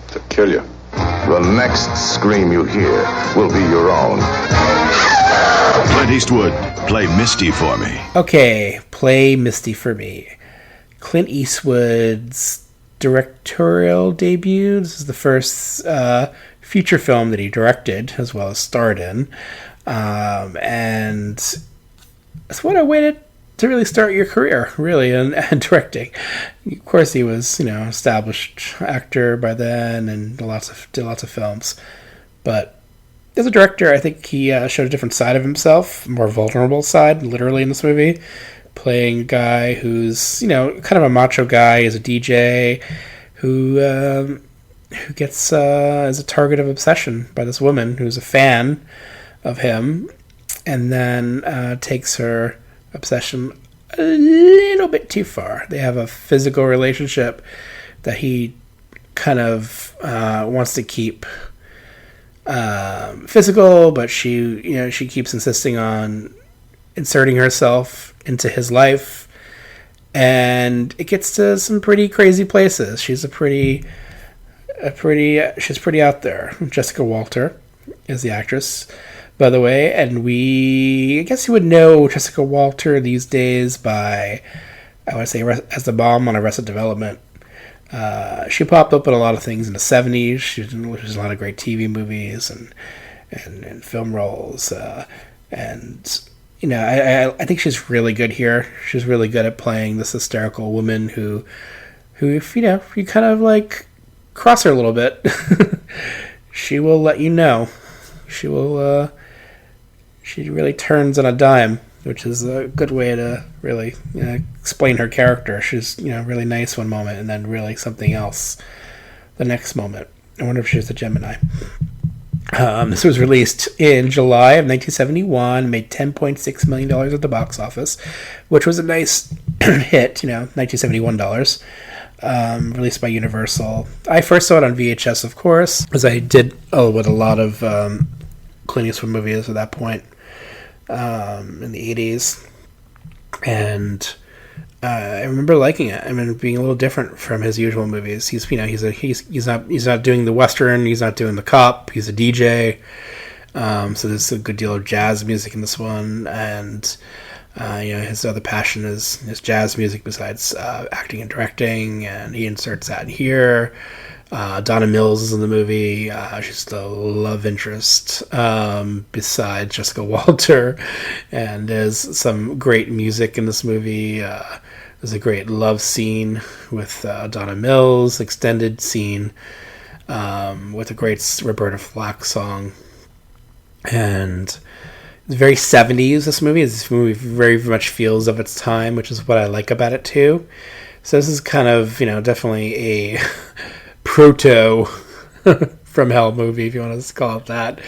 To kill you. The next scream you hear will be your own. Clint Eastwood, play Misty for me. Okay, play Misty for me. Clint Eastwood's directorial debut. This is the first feature film that he directed as well as starred in. And that's what I waited to really start your career, really, in directing. Of course, he was, an established actor by then and did lots of films. But as a director, I think he showed a different side of himself, more vulnerable side, literally, in this movie. Playing a guy who's, kind of a macho guy, is a DJ, who gets as a target of obsession by this woman who's a fan of him, and then takes her obsession a little bit too far. They have a physical relationship that he kind of wants to keep physical, but she keeps insisting on inserting herself into his life, and it gets to some pretty crazy places. She's pretty out there. Jessica Walter is the actress, by the way, and I guess you would know Jessica Walter these days by, I would say, as the mom on Arrested Development. She popped up in a lot of things in the 70s. She was in a lot of great TV movies and film roles. And I think she's really good here. She's really good at playing this hysterical woman who if you kind of like cross her a little bit, she will let you know. She really turns on a dime, which is a good way to really explain her character. She's really nice one moment and then really something else the next moment. I wonder if she's a Gemini. This was released in July of 1971, made $10.6 million at the box office, which was a nice hit, $1971. Released by Universal. I first saw it on VHS, of course, as I did with a lot of Clint Eastwood movies at that point in the 80s. And I remember liking it. I mean, being a little different from his usual movies. He's not doing the Western, he's not doing the cop, he's a DJ. So there's a good deal of jazz music in this one, and his other passion is jazz music besides acting and directing, and he inserts that in here. Donna Mills is in the movie. She's the love interest besides Jessica Walter, and there's some great music in this movie. There's a great love scene with Donna Mills, extended scene with a great Roberta Flack song. And it's very 70s, this movie. This movie very much feels of its time, which is what I like about it too. So this is kind of, definitely a proto From Hell movie, if you want to call it that.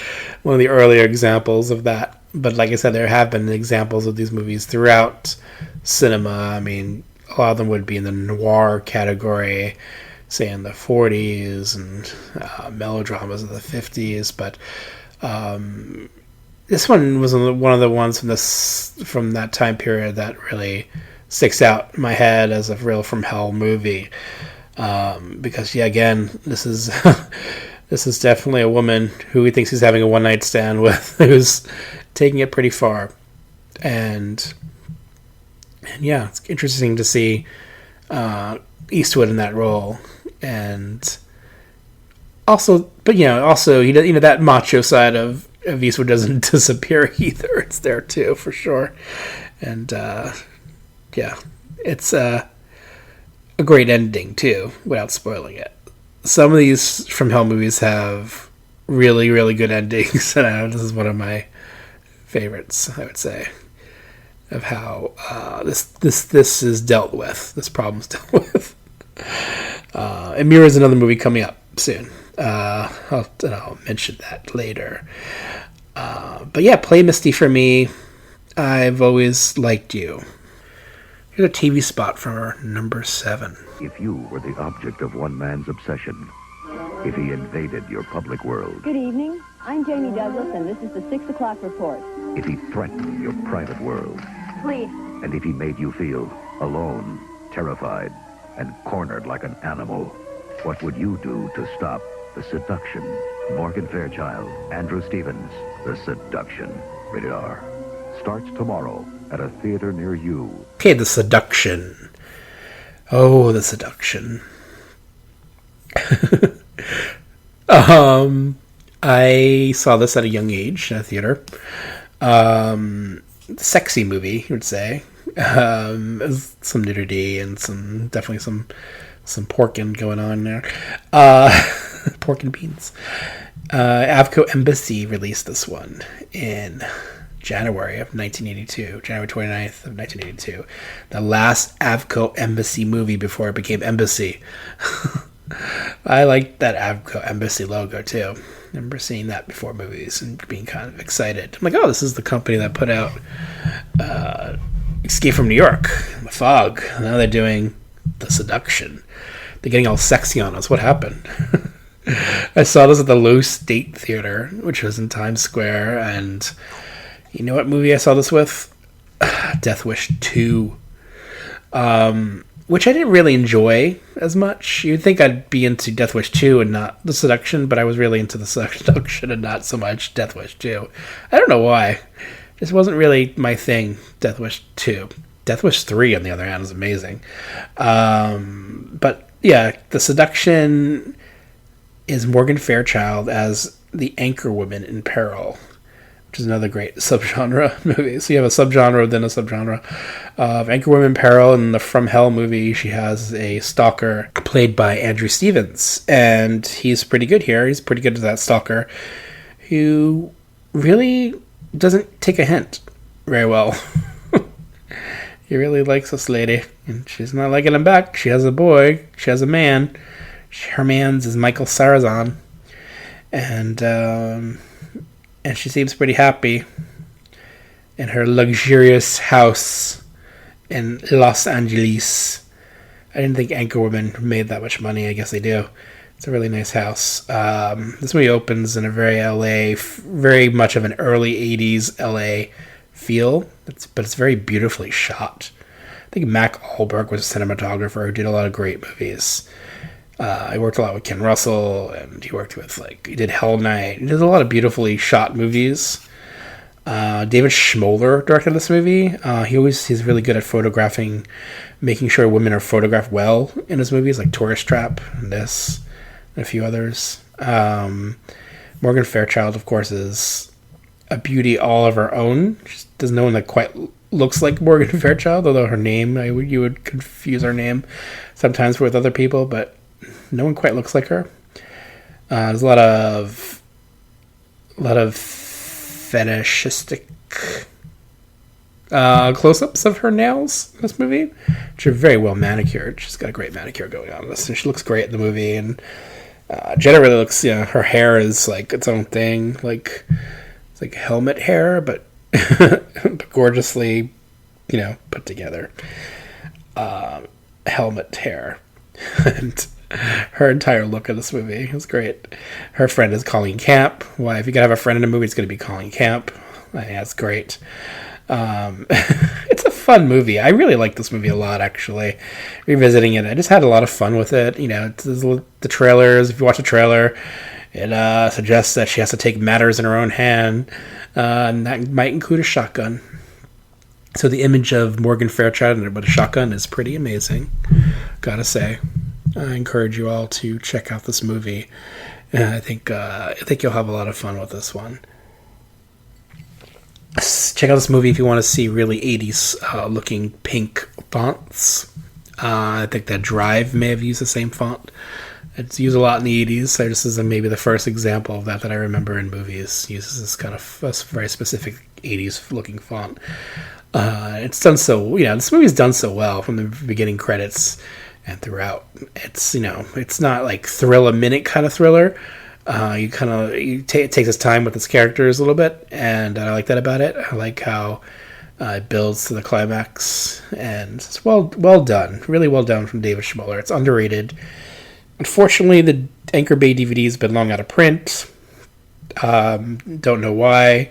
One of the earlier examples of that. But like I said, there have been examples of these movies throughout cinema. I mean, a lot of them would be in the noir category, say in the 40s, and melodramas of the 50s. But this one was one of the ones from that time period that really sticks out in my head as a real From Hell movie. Because, again, this is this is definitely a woman who he thinks he's having a one-night stand with, who's taking it pretty far. And it's interesting to see Eastwood in that role. And also, he does, that macho side of Eastwood doesn't disappear either. It's there too, for sure. And it's a great ending too, without spoiling it. Some of these From Hell movies have really, really good endings, and this is one of my favorites, I would say, of how this is dealt with. This problem's dealt with. And Mirror's another movie coming up soon. I'll mention that later. But Play Misty for me. I've always liked you. Here's a TV spot for number 7. If you were the object of one man's obsession, if he invaded your public world, Good evening. I'm Jamie Douglas, and this is the 6 o'clock report. if he threatened your private world, Please. and if he made you feel alone, terrified, and cornered like an animal, what would you do to stop the seduction? Morgan Fairchild, Andrew Stevens, The Seduction. Rated R. Starts tomorrow at a theater near you. Okay, The Seduction. Oh, The Seduction. I saw this at a young age in a theater. Sexy movie, you would say. Some nudity and definitely some porking going on there. Pork and beans. Avco Embassy released this one in January of 1982, January 29th of 1982. The last Avco Embassy movie before it became Embassy. I liked that Avco Embassy logo too. I remember seeing that before movies and being kind of excited. I'm like, oh, this is the company that put out Escape from New York, The Fog. Now they're doing The Seduction. They're getting all sexy on us. What happened? I saw this at the Low State Theater, which was in Times Square, and you know what movie I saw this with? Death Wish 2. Which I didn't really enjoy as much. You'd think I'd be into Death Wish 2 and not The Seduction, but I was really into The Seduction and not so much Death Wish 2. I don't know why. This wasn't really my thing, Death Wish 2. Death Wish 3, on the other hand, is amazing. But, The Seduction is Morgan Fairchild as the anchor woman in peril, which is another great subgenre movie. So you have a subgenre within a subgenre of anchor woman in peril. In the From Hell movie, she has a stalker played by Andrew Stevens, and he's pretty good here. He's pretty good as that stalker, who really doesn't take a hint very well. He really likes this lady, and she's not liking him back. She has a boy. She has a man. Her man's is Michael Sarrazin, and she seems pretty happy in her luxurious house in Los Angeles. I didn't think Anchorwoman made that much money. I guess they do. It's a really nice house. This movie opens in a very LA, very much of an early 80s LA feel, but it's very beautifully shot. I think Mac Ahlberg was a cinematographer who did a lot of great movies. I worked a lot with Ken Russell, and he worked with, he did Hell Night. He did a lot of beautifully shot movies. David Schmoller directed this movie. He's really good at photographing, making sure women are photographed well in his movies, like Tourist Trap and this, and a few others. Morgan Fairchild, of course, is a beauty all of her own. There's no one that quite looks like Morgan Fairchild, although her name, you would confuse her name sometimes with other people, but no one quite looks like her. There's a lot of fetishistic close-ups of her nails in this movie, which are very well manicured. She's got a great manicure going on in this, and she looks great in the movie. And Jenna really looks, her hair is like its own thing, like it's like helmet hair, but gorgeously, put together. Helmet hair. And her entire look of this movie is great. Her friend is Colleen Camp. Why, if you gotta have a friend in a movie, it's gonna be Colleen Camp. I think that's great. It's a fun movie. I really like this movie a lot, actually. Revisiting it, I just had a lot of fun with it. The trailers, if you watch the trailer, it suggests that she has to take matters in her own hand, and that might include a shotgun. So the image of Morgan Fairchild with a shotgun is pretty amazing, gotta say. I encourage you all to check out this movie. I think you'll have a lot of fun with this one. Check out this movie if you want to see really 80s looking pink fonts. I think that Drive may have used the same font. It's used a lot in the 80s, so this is maybe the first example of that I remember in movies. It uses this kind of a very specific 80s looking font. It's done so, this movie's done so well from the beginning credits and throughout. It's, it's not like thrill a minute kind of thriller. It takes its time with its characters a little bit, and I like that about it. I like how it builds to the climax, and it's well done, really well done from David Schmoller. It's underrated. Unfortunately, the Anchor Bay DVD has been long out of print. Don't know why.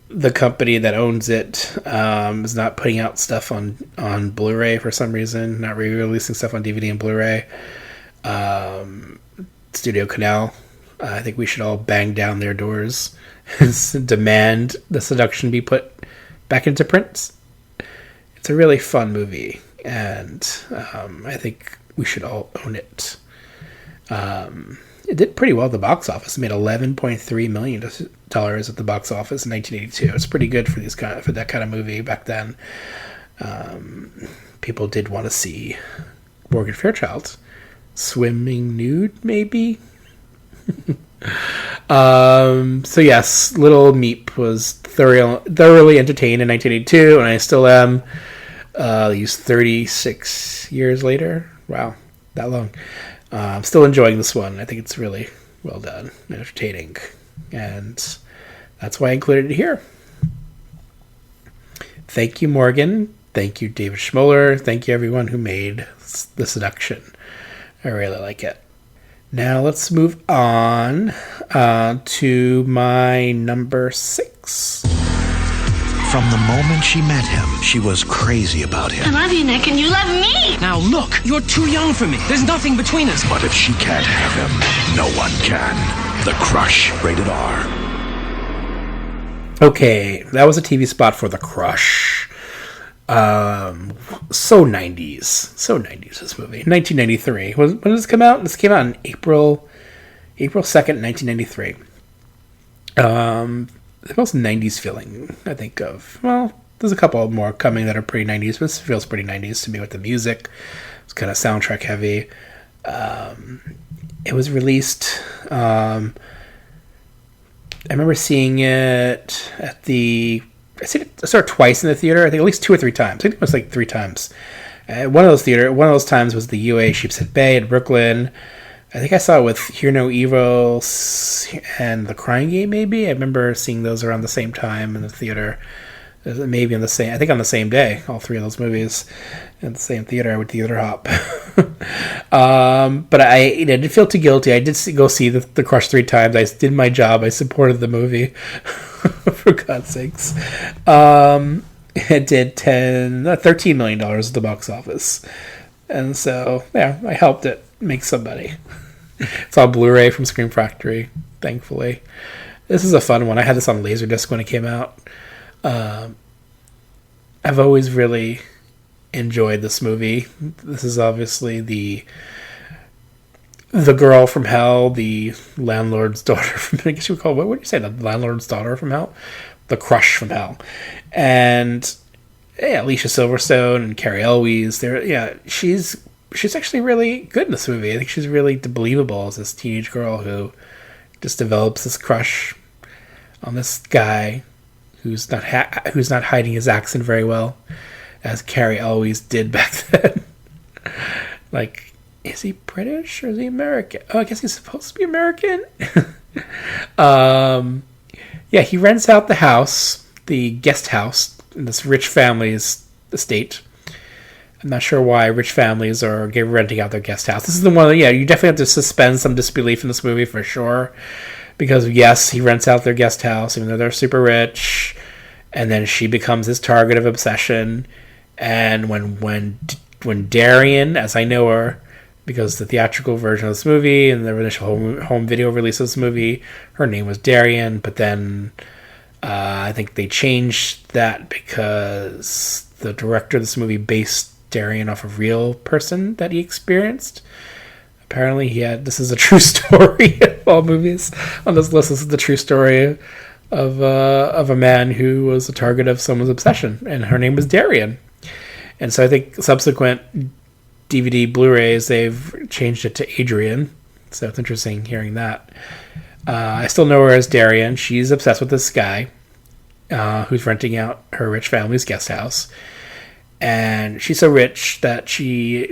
The company that owns it is not putting out stuff on Blu-ray for some reason, not re-releasing stuff on DVD and Blu-ray. Studio Canal, I think we should all bang down their doors and demand the Seduction be put back into print. It's a really fun movie, and I think we should all own it. It did pretty well at the box office. It made $11.3 million at the box office in 1982. It's pretty good for that kind of movie back then. People did want to see Morgan Fairchild swimming nude, maybe. So yes, Little Meep was thoroughly entertained in 1982, and I still am. Used 36 years later. Wow, that long. I'm still enjoying this one. I think it's really well done and entertaining, and that's why I included it here. Thank you, Morgan. Thank you, David Schmoller. Thank you, everyone who made The Seduction. I really like it. Now let's move on to my number 6. From the moment she met him, she was crazy about him. I love you, Nick, and you love me! Now look, you're too young for me. There's nothing between us. But if she can't have him, no one can. The Crush, rated R. Okay, that was a TV spot for The Crush. So 90s, this movie. 1993. When did this come out? This came out on April 2nd, 1993. The most 90s feeling I think of. Well, there's a couple more coming that are pretty 90s, but this feels pretty 90s to me with the music. It's kind of soundtrack heavy. It was released, I remember seeing it at I saw it twice in the theater. I think at least 2 or 3 times. I think it was like 3 times. One of those times was the UA Sheepshead Bay in Brooklyn. I think I saw it with Hear No Evil and The Crying Game, maybe. I remember seeing those around the same time in the theater. Maybe on the same day, all 3 of those movies in the same theater. I would theater hop. But I didn't feel too guilty. I did go see the Crush 3 times. I did my job. I supported the movie. For God's sakes. It did $13 million at the box office. And so, yeah, I helped it make some money. It's on Blu-ray from Scream Factory, thankfully. This is a fun one. I had this on Laserdisc when it came out. I've always really enjoyed this movie. This is obviously the girl from hell, the landlord's daughter from, I guess you would call it, what would you say, the landlord's daughter from hell? The Crush from hell. And Alicia Silverstone and Carrie Elwes, she's she's actually really good in this movie. I think she's really believable as this teenage girl who just develops this crush on this guy who's not hiding his accent very well, as Carrie always did back then. Like, is he British or is he American? Oh, I guess he's supposed to be American. Yeah, he rents out the house, the guest house, in this rich family's estate. I'm not sure why rich families are renting out their guest house. This is the one that, you definitely have to suspend some disbelief in this movie for sure. Because, yes, he rents out their guest house, even though they're super rich. And then she becomes his target of obsession. And when Darian, as I know her, because the theatrical version of this movie and the initial home video release of this movie, her name was Darian, but then I think they changed that because the director of this movie based Darian off a real person that he experienced. Apparently this is a true story of all movies on this list. This is the true story of a man who was the target of someone's obsession, and her name was Darian. And so I think subsequent DVD Blu-rays, they've changed it to Adrian. So it's interesting hearing that. I still know her as Darian. She's obsessed with this guy who's renting out her rich family's guest house. And she's so rich that she's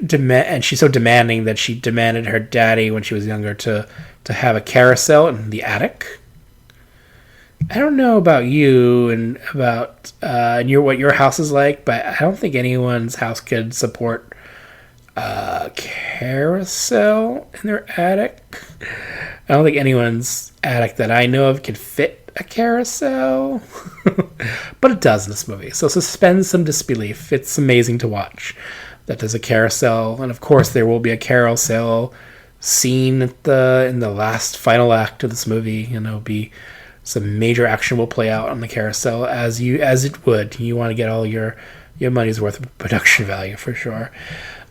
so demanding that she demanded her daddy when she was younger to have a carousel in the attic. I don't know about you and about what your house is like, but I don't think anyone's house could support a carousel in their attic. I don't think anyone's attic that I know of can fit a carousel. But it does in this movie. So suspend some disbelief. It's amazing to watch that there's a carousel. And of course there will be a carousel scene in the last final act of this movie. And there'll be some major action will play out on the carousel as it would. You want to get all your money's worth of production value for sure.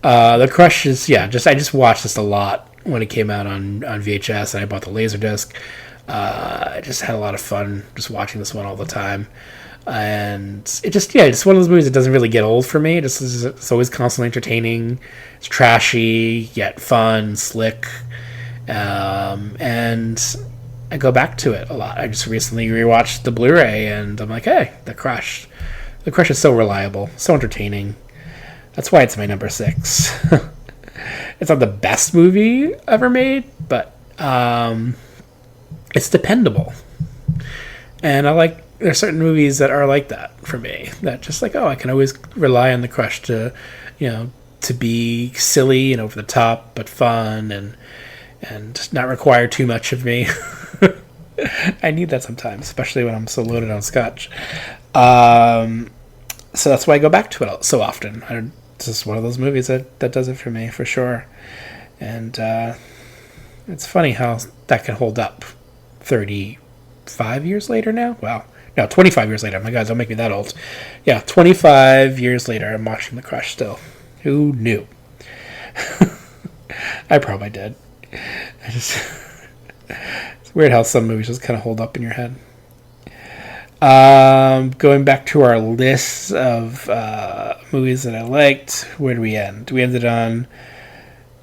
The Crush is, I just watched this a lot when it came out on VHS, and I bought the Laserdisc. I just had a lot of fun just watching this one all the time. And it's one of those movies that doesn't really get old for me. It's always constantly entertaining. It's trashy, yet fun, slick. And I go back to it a lot. I just recently rewatched the Blu-ray, and I'm like, hey, The Crush. The Crush is so reliable, so entertaining. That's why it's my number 6. It's not the best movie ever made, but it's dependable. And there's certain movies that are like that for me. That just I can always rely on The Crush to be silly and over the top, but fun and not require too much of me. I need that sometimes, especially when I'm so loaded on scotch. So that's why I go back to it so often. It's just one of those movies that does it for me, for sure. And it's funny how that can hold up 35 years later now. Wow. No, 25 years later. My God, don't make me that old. Yeah, 25 years later, I'm watching The Crush still. Who knew? I probably did. It's weird how some movies just kind of hold up in your head. Going back to our list of movies that I liked, where do we end? We ended on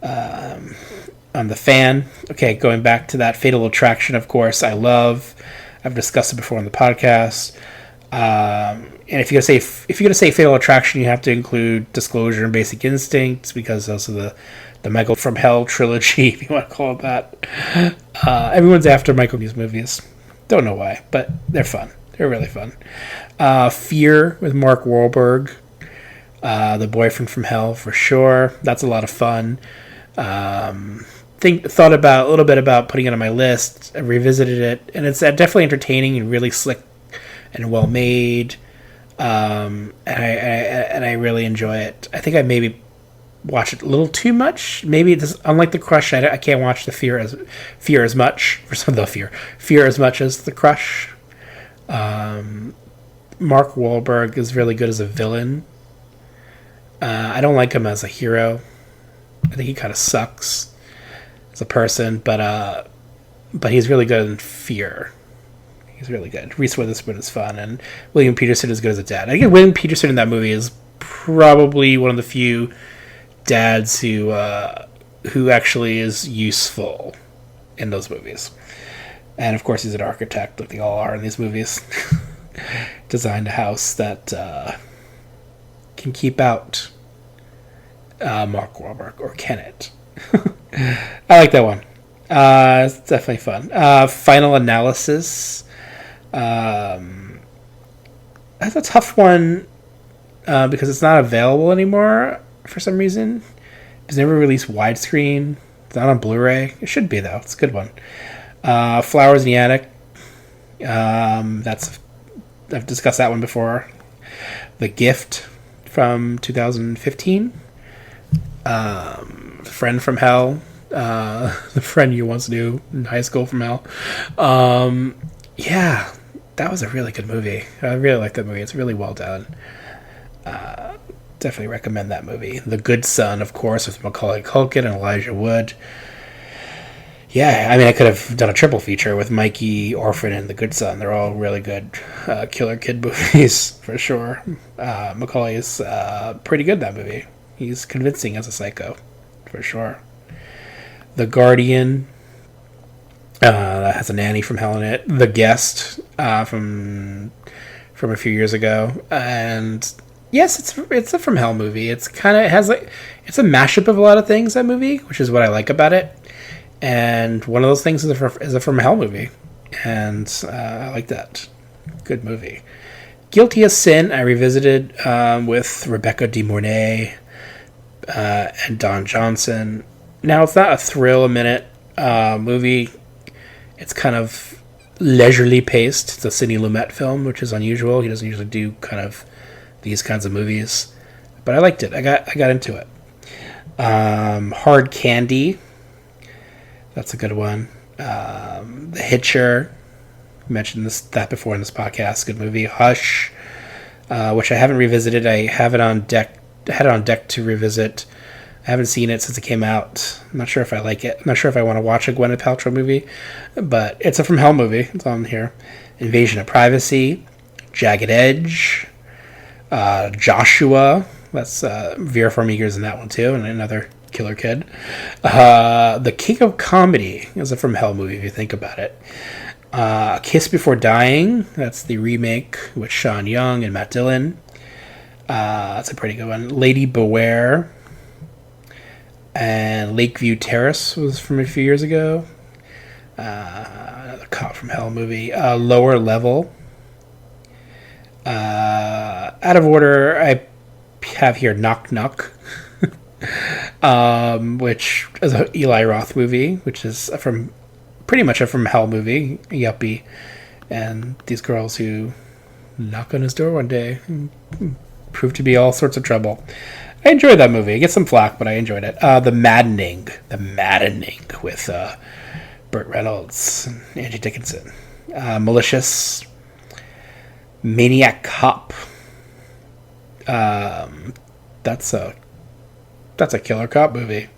The Fan. Okay, going back to that, Fatal Attraction, of course, I love. I've discussed it before on the podcast. And if you're gonna say Fatal Attraction, you have to include Disclosure and Basic Instinct, because those are the Michael from Hell trilogy, if you want to call it that. Everyone's after Michael in these movies. Don't know why, but they're fun. They're really fun. Fear with Mark Wahlberg. The Boyfriend from Hell, for sure. That's a lot of fun. Thought about a little bit about putting it on my list. I revisited it, and it's definitely entertaining and really slick and well made. And I really enjoy it. I think I maybe watch it a little too much. Maybe unlike The Crush, I can't watch the Fear as much. Fear as much as The Crush. Mark Wahlberg is really good as a villain. I don't like him as a hero. I think he kind of sucks as a person, but he's really good in Fear. He's really good. Reese Witherspoon is fun, and William Peterson is good as a dad. I think William Peterson in that movie is probably one of the few dads who actually is useful in those movies. And of course, he's an architect, like they all are in these movies. Designed a house that can keep out Mark Wahlberg, or can it? I like that one. It's definitely fun. Final Analysis. That's a tough one because it's not available anymore for some reason. It's never released widescreen. It's not on Blu-ray. It should be, though. It's a good one. Flowers in the Attic. I've discussed that one before. The Gift from 2015. Friend from Hell. The friend you once knew in high school from hell. Yeah, that was a really good movie. I really like that movie. It's really well done. Definitely recommend that movie. The Good Son, of course, with Macaulay Culkin and Elijah Wood. Yeah, I mean, I could have done a triple feature with Mikey, Orphan, and The Good Son. They're all really good killer kid movies, for sure. Macaulay is pretty good in that movie. He's convincing as a psycho, for sure. The Guardian, that has a nanny from hell in it. The Guest, from a few years ago. And yes, it's a from hell movie. It's a mashup of a lot of things, that movie, which is what I like about it. And one of those things is a from hell movie, and I like that. Good movie. Guilty as Sin, I revisited with Rebecca De Mornay and Don Johnson. Now, it's not a thrill-a-minute movie. It's kind of leisurely paced. It's a Sidney Lumet film, which is unusual. He doesn't usually do kind of these kinds of movies, but I liked it. I got into it. Hard Candy. That's a good one. The Hitcher. Mentioned that before in this podcast. Good movie. Hush, which I haven't revisited. I have it on deck. I had it on deck to revisit. I haven't seen it since it came out. I'm not sure if I like it. I'm not sure if I want to watch a Gwyneth Paltrow movie, but it's a from hell movie. It's on here. Invasion of Privacy. Jagged Edge. Joshua. That's Vera Farmiga's in that one too, and another killer kid. The King of Comedy is a from hell movie if you think about it. Kiss Before Dying, that's the remake with Sean Young and Matt Dillon. That's a pretty good one. Lady Beware. And Lakeview Terrace was from a few years ago. Another cop from hell movie. Lower Level. Out of order, I have here Knock Knock. Which is an Eli Roth movie, which is pretty much a from hell movie, yuppie, and these girls who knock on his door one day and prove to be all sorts of trouble. I enjoyed that movie. I get some flack, but I enjoyed it. The Maddening with Burt Reynolds and Angie Dickinson. Malicious. Maniac Cop. That's a killer cop movie.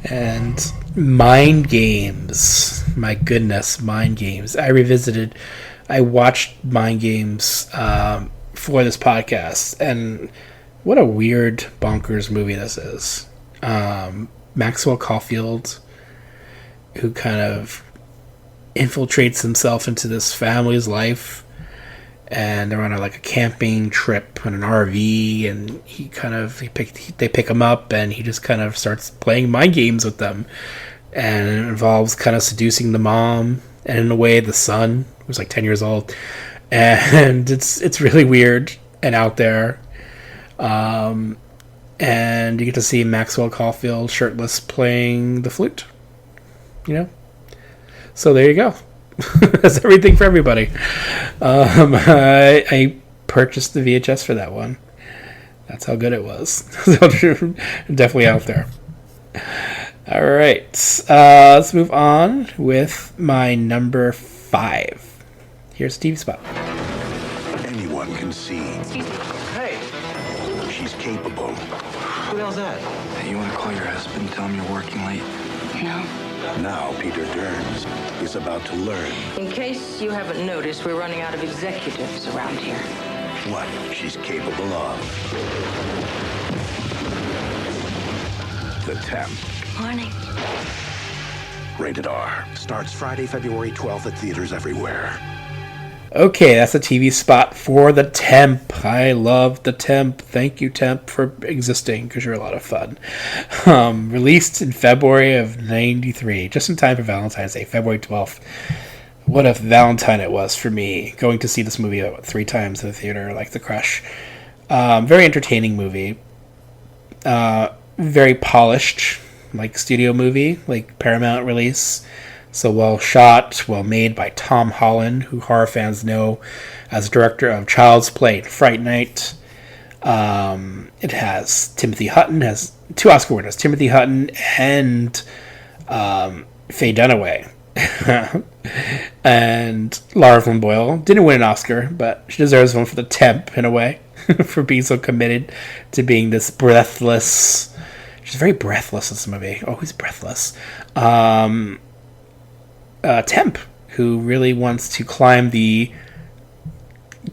And Mind Games. My goodness, Mind Games. I watched Mind Games for this podcast, and what a weird, bonkers movie this is. Maxwell Caulfield, who kind of infiltrates himself into this family's life, and they're on a camping trip on an RV, and they pick him up, and he just kind of starts playing mind games with them, and it involves kind of seducing the mom, and in a way the son, who's 10 years old, and it's really weird and out there, and you get to see Maxwell Caulfield shirtless playing the flute, so there you go. That's everything for everybody. I purchased the VHS for that one. That's how good it was. Definitely out there. All right. Let's move on with my number 5. Here's Steve's spot. Anyone can see. Hey. She's capable. Who the hell's that? Hey, you want to call your husband and tell him you're working late? No. Now Peter Derns is about to learn In case you haven't noticed, we're running out of executives around here. what she's capable of. The Temp. Morning. Rated R. Starts Friday, February 12th at theaters everywhere. Okay, that's a TV spot for The Temp. I love The Temp. Thank you, Temp, for existing, because you're a lot of fun. Released in February of 93, just in time for Valentine's Day, February 12th. What a Valentine it was for me, going to see this movie 3 times in the theater, like The Crush. Very entertaining movie. Very polished, like studio movie, like Paramount release. So well shot, well made by Tom Holland, who horror fans know as director of Child's Play and Fright Night. It has Timothy Hutton, has 2 Oscar winners, Timothy Hutton and Faye Dunaway. And Lara Flynn Boyle didn't win an Oscar, but she deserves one for The Temp in a way, for being so committed to being this breathless. She's very breathless in this movie, always breathless. Temp, who really wants to climb the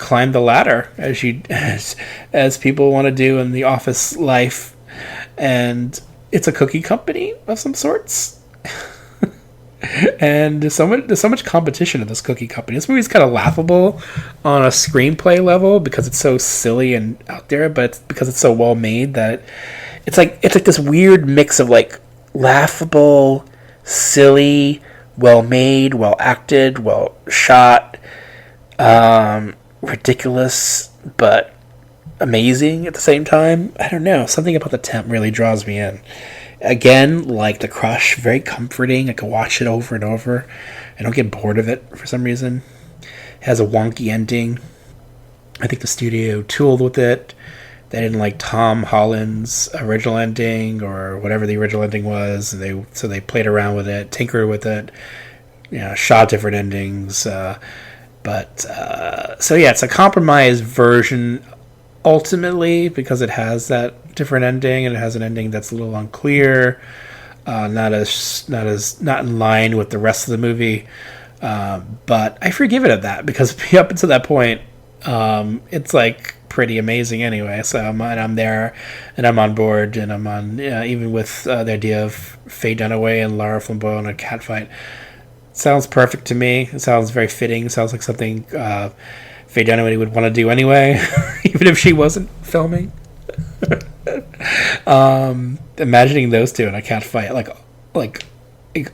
ladder as people want to do in the office life, and it's a cookie company of some sorts. And there's so much competition in this cookie company. This movie's kind of laughable on a screenplay level because it's so silly and out there, but it's because it's so well made that it's like this weird mix of like laughable, silly, well made, well acted, well shot, ridiculous, but amazing at the same time. I don't know. Something about The Temp really draws me in. Again, like The Crush, very comforting. I can watch it over and over. I don't get bored of it for some reason. It has a wonky ending. I think the studio tooled with it. They didn't like Tom Holland's original ending or whatever the original ending was. So they played around with it, tinkered with it, shot different endings. So yeah, it's a compromised version ultimately because it has that different ending and it has an ending that's a little unclear, not in line with the rest of the movie. But I forgive it at that because up until that point, it's like pretty amazing anyway. So I'm there and I'm on board and I'm on even with the idea of Faye Dunaway and Lara Flynn Boyle in a cat fight. Sounds perfect to me. It sounds very fitting. It sounds like something Faye Dunaway would want to do anyway, even if she wasn't filming. Imagining those two in a cat fight, like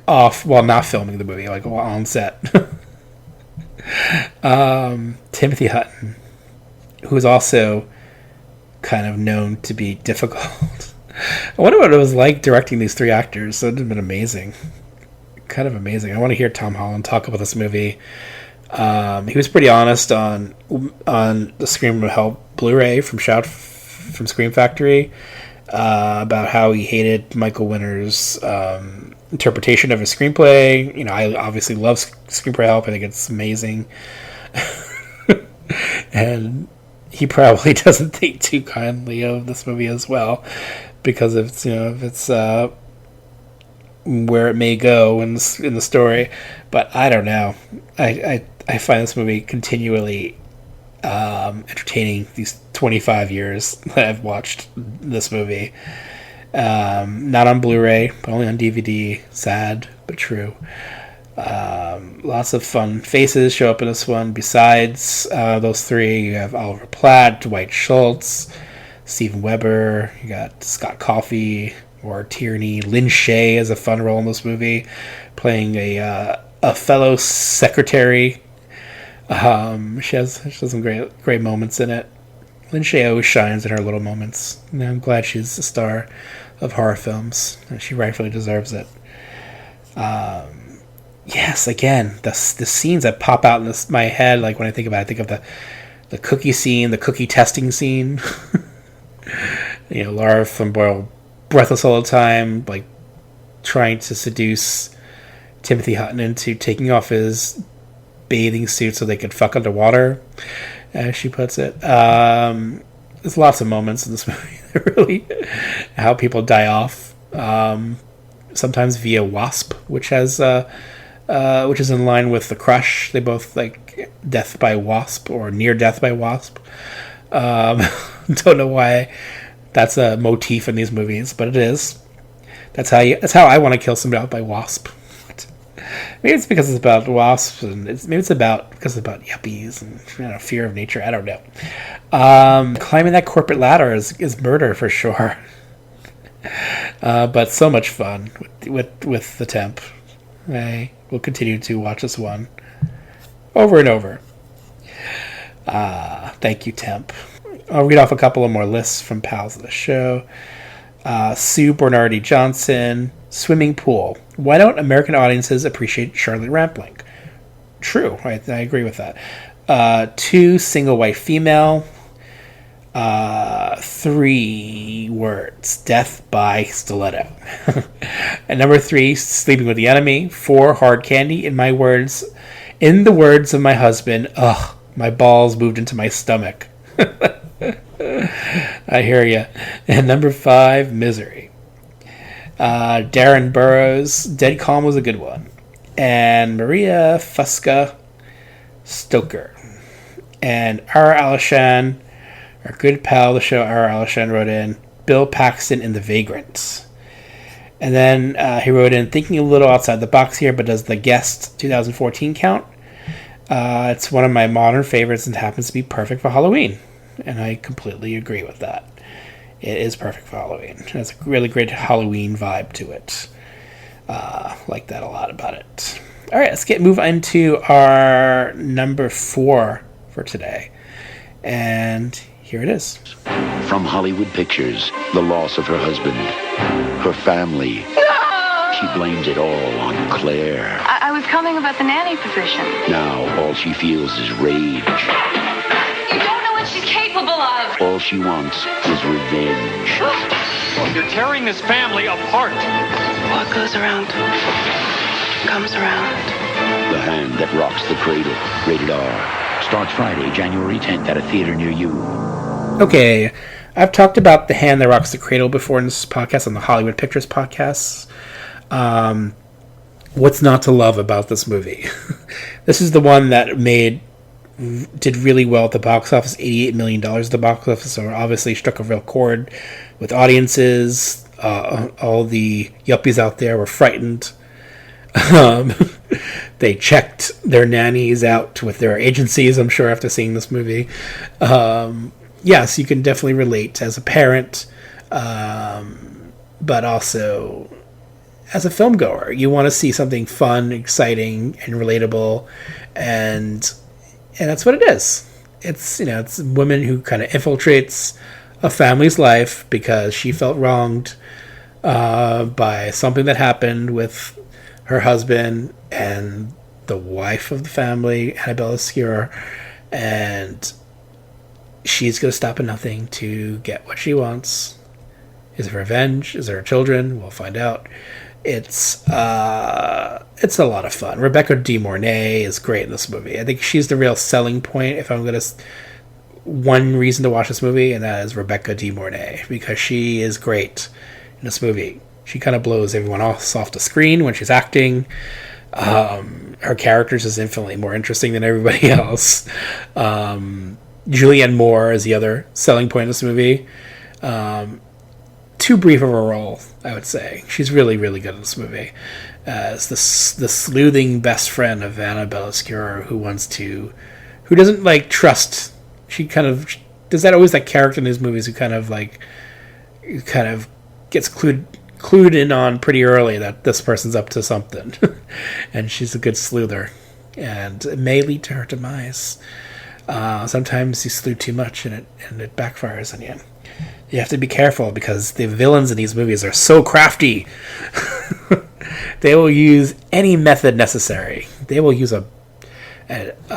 off while not filming the movie, like while on set. Timothy Hutton, who is also kind of known to be difficult. I wonder what it was like directing these 3 actors. So it would have been amazing. Kind of amazing. I want to hear Tom Holland talk about this movie. He was pretty honest on the Scream of Hell Blu-ray from Scream Factory about how he hated Michael Winner's interpretation of his screenplay. I obviously love Screenplay Help. I think it's amazing. And he probably doesn't think too kindly of this movie as well because of it's where it may go in the story. But I don't know. I find this movie continually entertaining these 25 years that I've watched this movie. Not on Blu-ray, but only on DVD. Sad, but true. Lots of fun faces show up in this one. Besides those 3, you have Oliver Platt, Dwight Schultz, Steven Weber, you got Scott Coffey, or Tierney. Lynn Shay has a fun role in this movie, playing a fellow secretary. She has some great moments in it. Lynn Shay always shines in her little moments. And I'm glad she's a star of horror films, and she rightfully deserves it. Yes, again, the scenes that pop out in my head, like when I think about it, I think of the cookie scene, the cookie testing scene. Lara Flynn Boyle breathless all the time, like trying to seduce Timothy Hutton into taking off his bathing suit so they could fuck underwater, as she puts it. There's lots of moments in this movie that really how people die off. Sometimes via wasp, which is in line with The Crush. They both like death by wasp or near death by wasp. Don't know why that's a motif in these movies, but it is. That's how I want to kill somebody out by wasp. Maybe it's because it's about wasps, and because it's about yuppies and fear of nature. I don't know. Climbing that corporate ladder is murder for sure. But so much fun with the temp. I will continue to watch this one over and over. Thank you, temp. I'll read off a couple of more lists from pals of the show. Sue Bernardi Johnson, swimming pool. Why don't American audiences appreciate Charlotte Rampling? True, I agree with that. 2, single white female. 3 words, death by stiletto. And number 3, sleeping with the enemy. 4, hard candy. In the words of my husband, ugh, my balls moved into my stomach. I hear ya. And number 5, misery. Darren Burrows, Dead Calm was a good one. And Maria Fusca Stoker. And Ara Alishan, our good pal of the show, Ara Alishan, wrote in Bill Paxton in The Vagrants. And then he wrote in, thinking a little outside the box here, but does The Guest 2014 count? It's one of my modern favorites and happens to be perfect for Halloween. And I completely agree with that. It is perfect for Halloween. It has a really great Halloween vibe to it. Like that a lot about it. All right, let's move into our number 4 for today. And here it is. From Hollywood Pictures, the loss of her husband, her family. No! She blames it all on Claire. I was calling about the nanny position. Now all she feels is rage. You don't know what she's capable of. All she wants is revenge. You're tearing this family apart. What goes around comes around. The Hand That Rocks the Cradle. Rated R. Starts Friday, January 10th at a theater near you. Okay, I've talked about The Hand That Rocks the Cradle before in this podcast, on the Hollywood Pictures podcast. What's not to love about this movie? This is the one that did really well at the box office, $88 million at the box office, so obviously struck a real chord with audiences. All the yuppies out there were frightened. They checked their nannies out with their agencies, I'm sure, after seeing this movie. Yes, you can definitely relate as a parent, but also as a film goer. You want to see something fun, exciting, and relatable, and that's what it is. It's it's a woman who kind of infiltrates a family's life because she felt wronged by something that happened with her husband and the wife of the family, Annabella Sciorra, and she's going to stop at nothing to get what she wants. Is it revenge? Is it her children? We'll find out. It's a lot of fun. Rebecca De Mornay is great in this movie. I think she's the real selling point. If I'm going to one reason to watch this movie, and that is Rebecca De Mornay, because she is great in this movie. She kind of blows everyone else off the screen when she's acting. Her characters is infinitely more interesting than everybody else. Julianne Moore is the other selling point of this movie. Too brief of a role, I would say. She's really, really good in this movie. As the sleuthing best friend of Annabella Sciorra, who doesn't trust. She kind of does that always, that character in these movies who kind of gets clued in on pretty early that this person's up to something. And she's a good sleuther, and it may lead to her demise. Sometimes you sleuthe too much and it backfires on you. You have to be careful because the villains in these movies are so crafty. They will use any method necessary. They will use a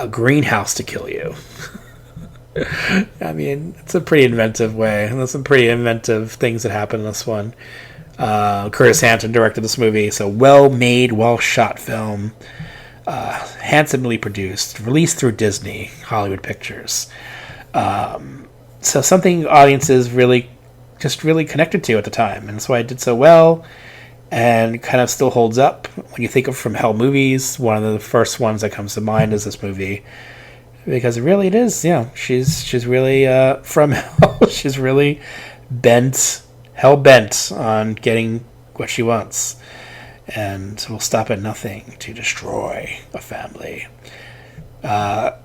greenhouse to kill you. I mean, it's a pretty inventive way. There's some pretty inventive things that happen in this one. Curtis Hanson directed this movie. So well-made, well-shot film. Handsomely produced. Released through Disney, Hollywood Pictures. So something audiences really connected to at the time. And that's why it did so well. And kind of still holds up. When you think of From Hell movies, one of the first ones that comes to mind is this movie. Because it is, she's really from hell. She's really hell-bent on getting what she wants, and will stop at nothing to destroy a family. Matt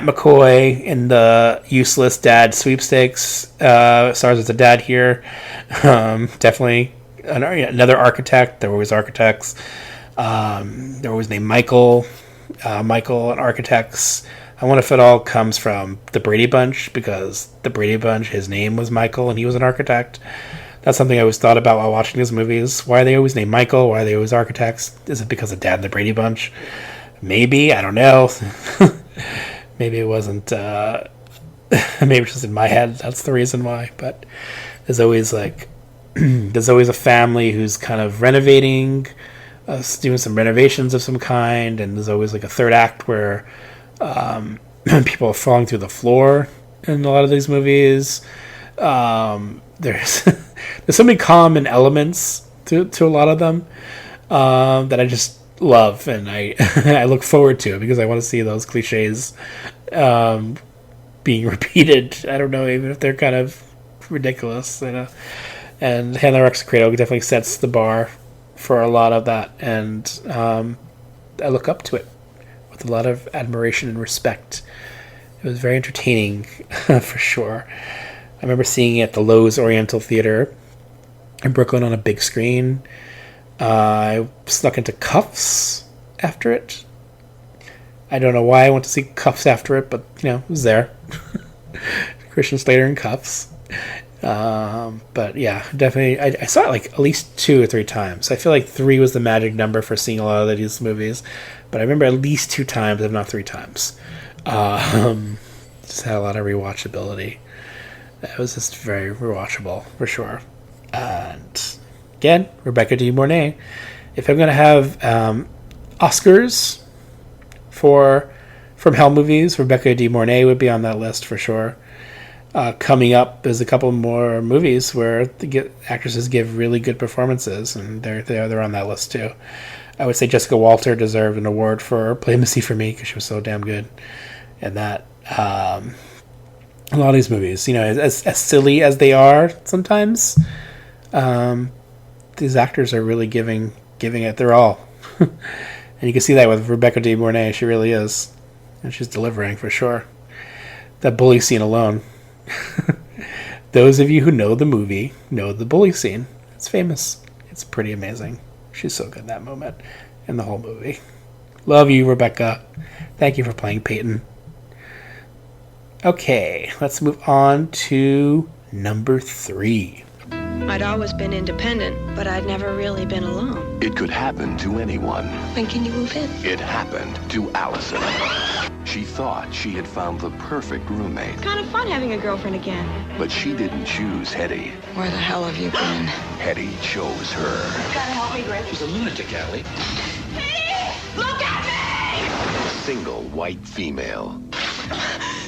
McCoy in the Useless Dad Sweepstakes stars as a dad here. Definitely another architect. There were always architects. They were always named Michael. Michael and architects. I wonder if it all comes from the Brady Bunch, because the Brady Bunch, his name was Michael and he was an architect. That's something I always thought about while watching these movies. Why are they always named Michael? Why are they always architects? Is it because of Dad and the Brady Bunch? Maybe. I don't know. Maybe it wasn't... maybe it's just in my head. That's the reason why. But there's always there's always a family who's kind of renovating, doing some renovations of some kind, and there's always a third act where people are falling through the floor in a lot of these movies. There's so many common elements to a lot of them that I just love, and I I look forward to it because I want to see those cliches being repeated. I don't know, even if they're kind of ridiculous, And Hannah Rex Cradle definitely sets the bar for a lot of that, and I look up to it with a lot of admiration and respect. It was very entertaining, for sure. I remember seeing it at the Lowe's Oriental Theater in Brooklyn on a big screen. I snuck into Cuffs after it. I don't know why I went to see Cuffs after it, but, it was there. Christian Slater in Cuffs. But yeah, definitely. I saw it at least 2 or 3 times. I feel like 3 was the magic number for seeing a lot of these movies. But I remember at least 2 times, if not 3 times. Just had a lot of rewatchability. It was just very rewatchable, for sure. And again, Rebecca De Mornay. If I'm going to have Oscars from Hell movies, Rebecca De Mornay would be on that list for sure. Coming up is a couple more movies where the actresses give really good performances, and they're on that list too. I would say Jessica Walter deserved an award for Play Missy for Me because she was so damn good. And that a lot of these movies, as silly as they are sometimes, these actors are really giving it their all. And you can see that with Rebecca De Mornay. She really is, and she's delivering for sure. That bully scene alone. Those of you who know the movie know the bully scene. It's famous. It's pretty amazing. She's so good in that moment in the whole movie. Love you, Rebecca. Thank you for playing Peyton. Okay, let's move on to number 3. I'd always been independent, but I'd never really been alone. It could happen to anyone. When can you move in? It happened to Allison. She thought she had found the perfect roommate. It's kind of fun having a girlfriend again. But she didn't choose Hetty. Where the hell have you been? Hetty chose her. You gotta help me, Greg. She's a lunatic, Allie. Hetty! Look at me! Single white female.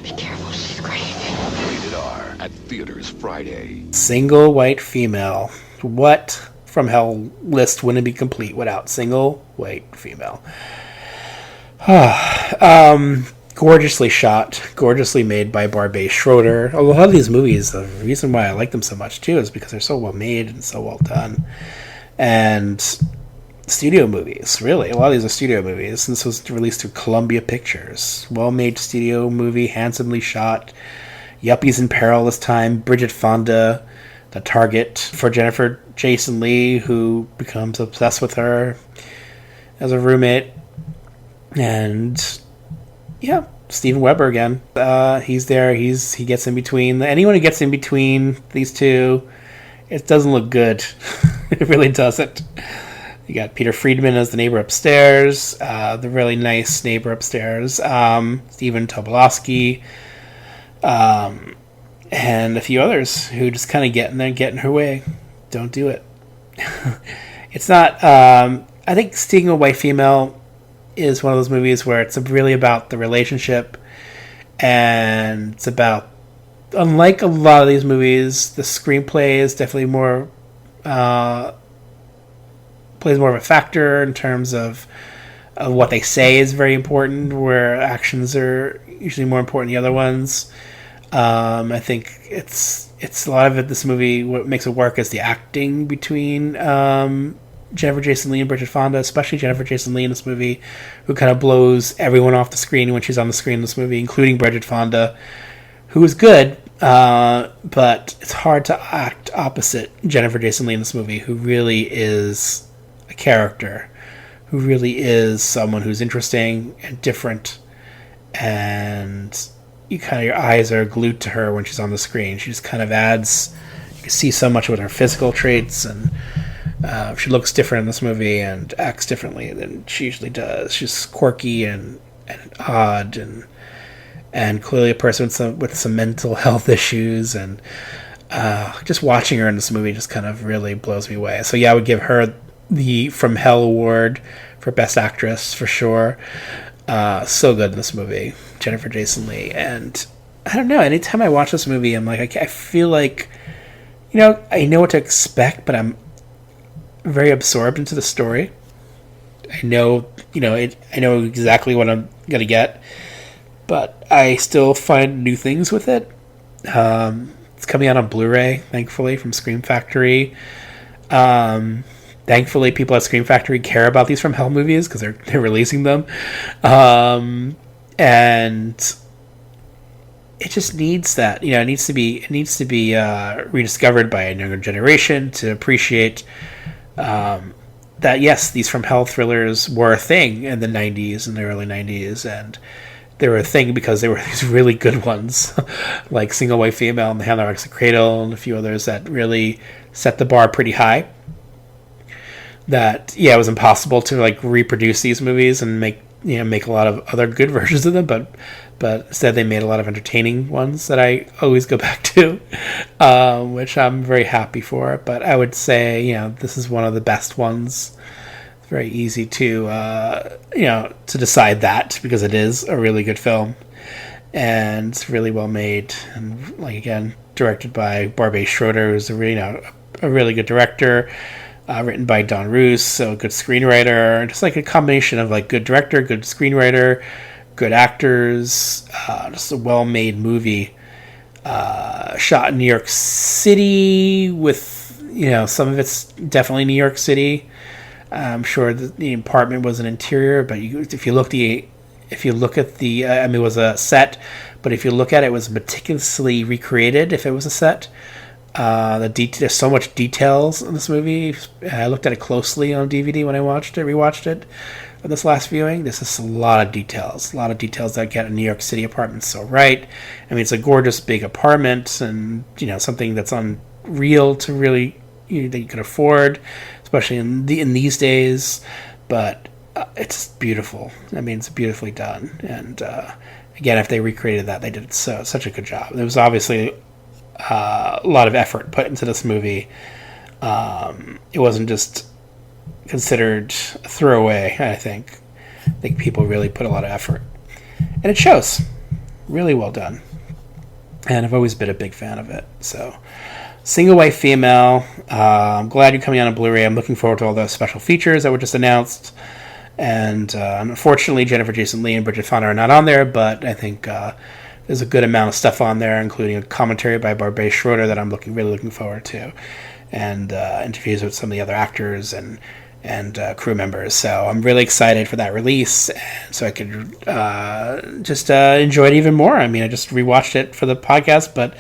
Be careful, she's crazy. Rated R at theaters Friday. Single white female. What from Hell list wouldn't be complete without single white female? Gorgeously shot, gorgeously made by Barbet Schroeder. A lot of these movies, the reason why I like them so much too is because they're so well made and so well done. And studio movies, really. A lot of these are studio movies. This was released through Columbia Pictures. Well-made studio movie, handsomely shot. Yuppies in Peril this time. Bridget Fonda, the target for Jennifer Jason Leigh, who becomes obsessed with her as a roommate. And yeah, Steven Weber again. He's there. He gets in between. Anyone who gets in between these two, it doesn't look good. It really doesn't. You got Peter Friedman as the neighbor upstairs, the really nice neighbor upstairs, Stephen Tobolowsky, and a few others who just kind of get in there and get in her way. Don't do it. It's not... I think Seeing a White Female is one of those movies where it's really about the relationship, and it's about... Unlike a lot of these movies, the screenplay is definitely more... plays more of a factor in terms of what they say is very important, where actions are usually more important than the other ones. I think it's a lot of it. This movie, what makes it work is the acting between Jennifer Jason Leigh and Bridget Fonda, especially Jennifer Jason Leigh in this movie, who kind of blows everyone off the screen when she's on the screen in this movie, including Bridget Fonda, who is good, but it's hard to act opposite Jennifer Jason Leigh in this movie, who really is a character, who really is someone who's interesting and different, and your eyes are glued to her when she's on the screen. She just kind of adds, you can see so much with her physical traits, and she looks different in this movie and acts differently than she usually does. She's quirky and odd, and clearly a person with some mental health issues, and just watching her in this movie just kind of really blows me away. So yeah, I would give her the From Hell Award for Best Actress for sure. So good in this movie, Jennifer Jason Leigh. And I don't know, anytime I watch this movie, I'm like, I feel like, I know what to expect, but I'm very absorbed into the story. I know, I know exactly what I'm gonna get, but I still find new things with it. It's coming out on Blu-ray, thankfully, from Scream Factory. Thankfully, people at Scream Factory care about these From Hell movies because they're releasing them, and it just needs that. It needs to be rediscovered by a younger generation to appreciate that. Yes, these From Hell thrillers were a thing in the 90s and the early 90s, and they were a thing because they were these really good ones, like Single White Female and The Hand That Rocks the Cradle, and a few others that really set the bar pretty high. That it was impossible to reproduce these movies and make a lot of other good versions of them, but instead they made a lot of entertaining ones that I always go back to, which I'm very happy for. But I would say this is one of the best ones. It's very easy to to decide that, because it is a really good film and it's really well made, and again, directed by Barbet Schroeder, who's a really good director. Written by Don Roos, so a good screenwriter. Just a combination of good director, good screenwriter, good actors. Just a well-made movie. Shot in New York City with, some of it's definitely New York City. I'm sure the apartment was an interior, but if you look at the, it was a set, but if you look at it, it was meticulously recreated if it was a set. There's so much details in this movie. I looked at it closely on DVD when I rewatched it for this last viewing. There's just a lot of details that get a New York City apartment so right. I mean, it's a gorgeous big apartment, and something that's unreal to really that you can afford, especially in these days. But it's beautiful. I mean, it's beautifully done. And again, if they recreated that, they did such a good job. There was obviously a lot of effort put into this movie. It wasn't just considered a throwaway. I think people really put a lot of effort, and it shows. Really well done, and I've always been a big fan of it. So, Single White Female. I'm glad you're coming out on Blu-ray. I'm looking forward to all the special features that were just announced, and unfortunately, Jennifer Jason Leigh and Bridget Fonda are not on there, but I think there's a good amount of stuff on there, including a commentary by Barbet Schroeder that I'm really looking forward to, and interviews with some of the other actors and crew members. So I'm really excited for that release, and so I could just enjoy it even more. I mean, I just rewatched it for the podcast, but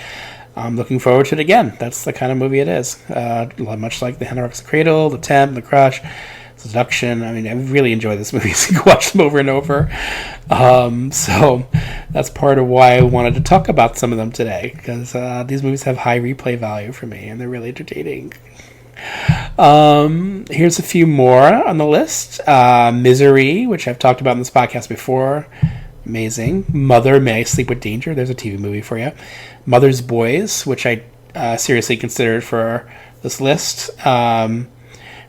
I'm looking forward to it again. That's the kind of movie it is. Much like The Hand That Rocks the Cradle, The Temp, The Crush, Seduction. I mean, I really enjoy this movie, so you can watch them over and over. So that's part of why I wanted to talk about some of them today, because these movies have high replay value for me, and they're really entertaining. Here's a few more on the list. Misery, which I've talked about in this podcast before. Amazing. Mother, May I Sleep with Danger? There's a TV movie for you. Mother's Boys, which I seriously considered for this list.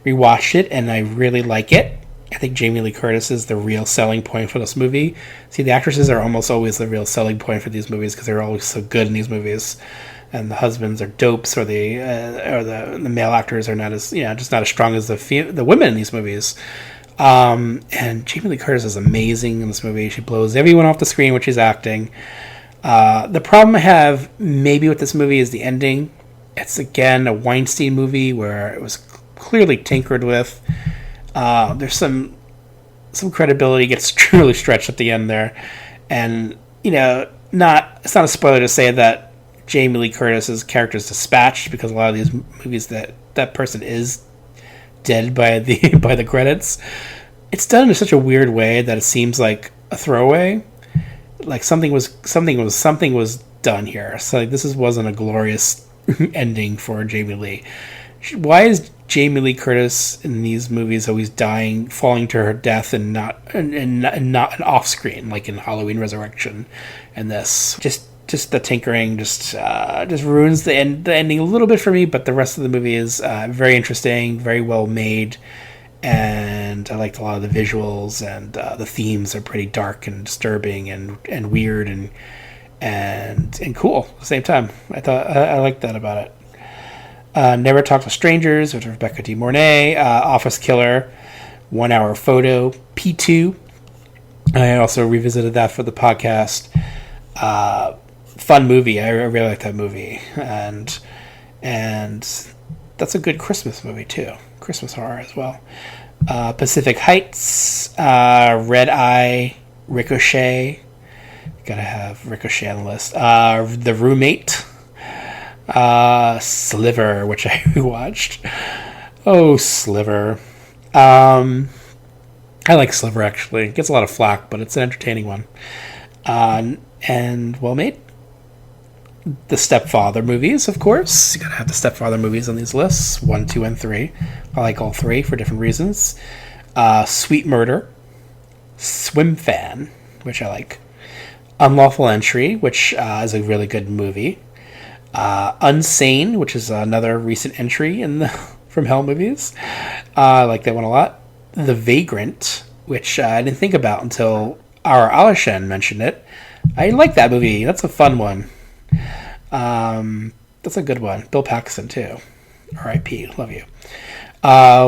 Rewatched it, and I really like it. I think Jamie Lee Curtis is the real selling point for this movie. See, the actresses are almost always the real selling point for these movies because they're always so good in these movies, and the husbands are dopes, or the male actors are not as just not as strong as the women in these movies. And Jamie Lee Curtis is amazing in this movie. She blows everyone off the screen when she's acting. The problem I have maybe with this movie is the ending. It's, again, a Weinstein movie where it was clearly tinkered with. There's some credibility gets truly stretched at the end there. And, it's not a spoiler to say that Jamie Lee Curtis's character is dispatched, because a lot of these movies that person is dead by the credits. It's done in such a weird way that it seems like a throwaway. Like something was done here. So this wasn't a glorious ending for Jamie Lee. Why is Jamie Lee Curtis in these movies always dying, falling to her death, and not off screen, like in Halloween Resurrection? And this just the tinkering just ruins the ending a little bit for me. But the rest of the movie is very interesting, very well made. And I liked a lot of the visuals, and the themes are pretty dark and disturbing and weird and cool at the same time. I liked that about it. Never Talk to Strangers, with Rebecca De Mornay, Office Killer, 1 Hour Photo, P2. I also revisited that for the podcast. Fun movie. I really like that movie, and that's a good Christmas movie too. Christmas horror as well. Pacific Heights, Red Eye, Ricochet. Gotta have Ricochet on the list. The Roommate, Sliver, which I rewatched. Oh, Sliver. I like Sliver, actually. It gets a lot of flack, but it's an entertaining one. And well made. The Stepfather movies, of course. You gotta have the Stepfather movies on these lists. 1, 2, and 3. I like all three for different reasons. Sweet Murder. Swim Fan, which I like. Unlawful Entry, which is a really good movie. Unsane, which is another recent entry in the From Hell movies. I like that one a lot. The Vagrant, which I didn't think about until our Alishan mentioned it. I like that movie. That's a fun one. That's a good one. Bill Paxton too. R.I.P. Love you.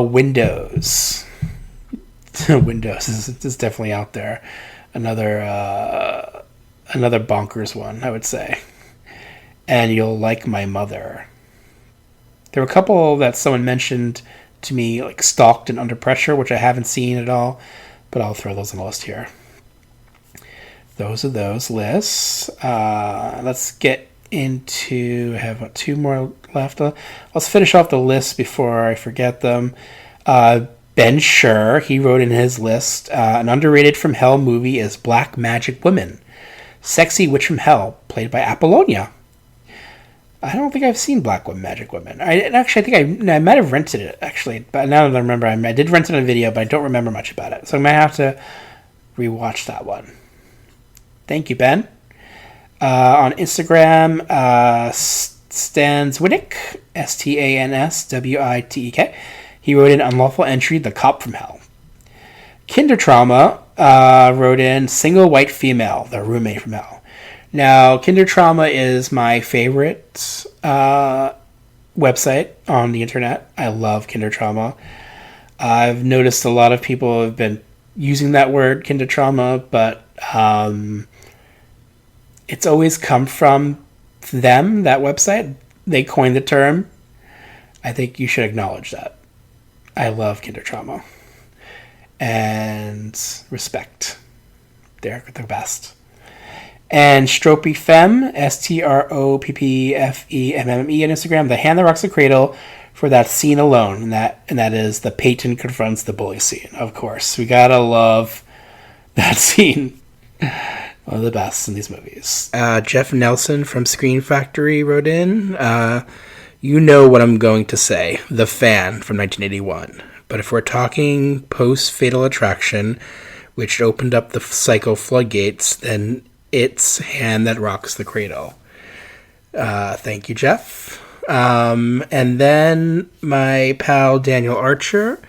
Windows. Windows is definitely out there. Another bonkers one, I would say. And You'll Like My Mother. There were a couple that someone mentioned to me, like Stalked and Under Pressure, which I haven't seen at all, but I'll throw those on the list here. Those are those lists. Let's get into... I have 2 more left. Let's finish off the list before I forget them. Ben Schur, he wrote in his list, an underrated From Hell movie is Black Magic Woman. Sexy witch from hell, played by Apollonia. I don't think I've seen Black Magic Woman. I might have rented it, actually. But now that I remember, I did rent it on video, but I don't remember much about it. So I might have to rewatch that one. Thank you, Ben. On Instagram, Stanswittek, Stanswittek. He wrote in Unlawful Entry, The Cop from Hell. Kinder Trauma wrote in Single White Female, The Roommate from Hell. Now, Kinder Trauma is my favorite website on the internet. I love Kinder Trauma. I've noticed a lot of people have been using that word, Kinder Trauma, but it's always come from them, that website. They coined the term. I think you should acknowledge that. I love Kinder Trauma. And respect. They're the best. And Stropy Femme, STROPPFEMME on Instagram, The Hand That Rocks the Cradle, for that scene alone. And that is the Peyton confronts the bully scene, of course. We gotta love that scene. One of the best in these movies. Jeff Nelson from Screen Factory wrote in, you know what I'm going to say, The Fan from 1981. But if we're talking post-Fatal Attraction, which opened up the psycho floodgates, then it's Hand That Rocks the Cradle. Thank you, Jeff. And then my pal Daniel Archer,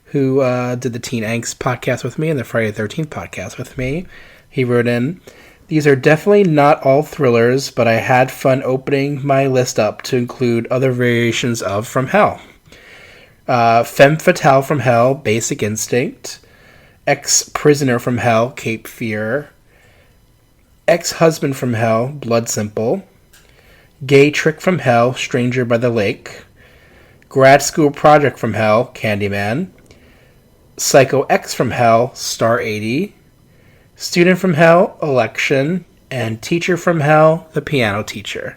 who did the Teen Angst podcast with me and the Friday the 13th podcast with me, he wrote in, these are definitely not all thrillers, but I had fun opening my list up to include other variations of From Hell. Femme Fatale from Hell, Basic Instinct. Ex-Prisoner from Hell, Cape Fear. Ex-Husband from Hell, Blood Simple. Gay Trick from Hell, Stranger by the Lake. Grad School Project from Hell, Candyman. Psycho X from Hell, Star 80. Student from Hell, Election. And Teacher from Hell, The Piano Teacher.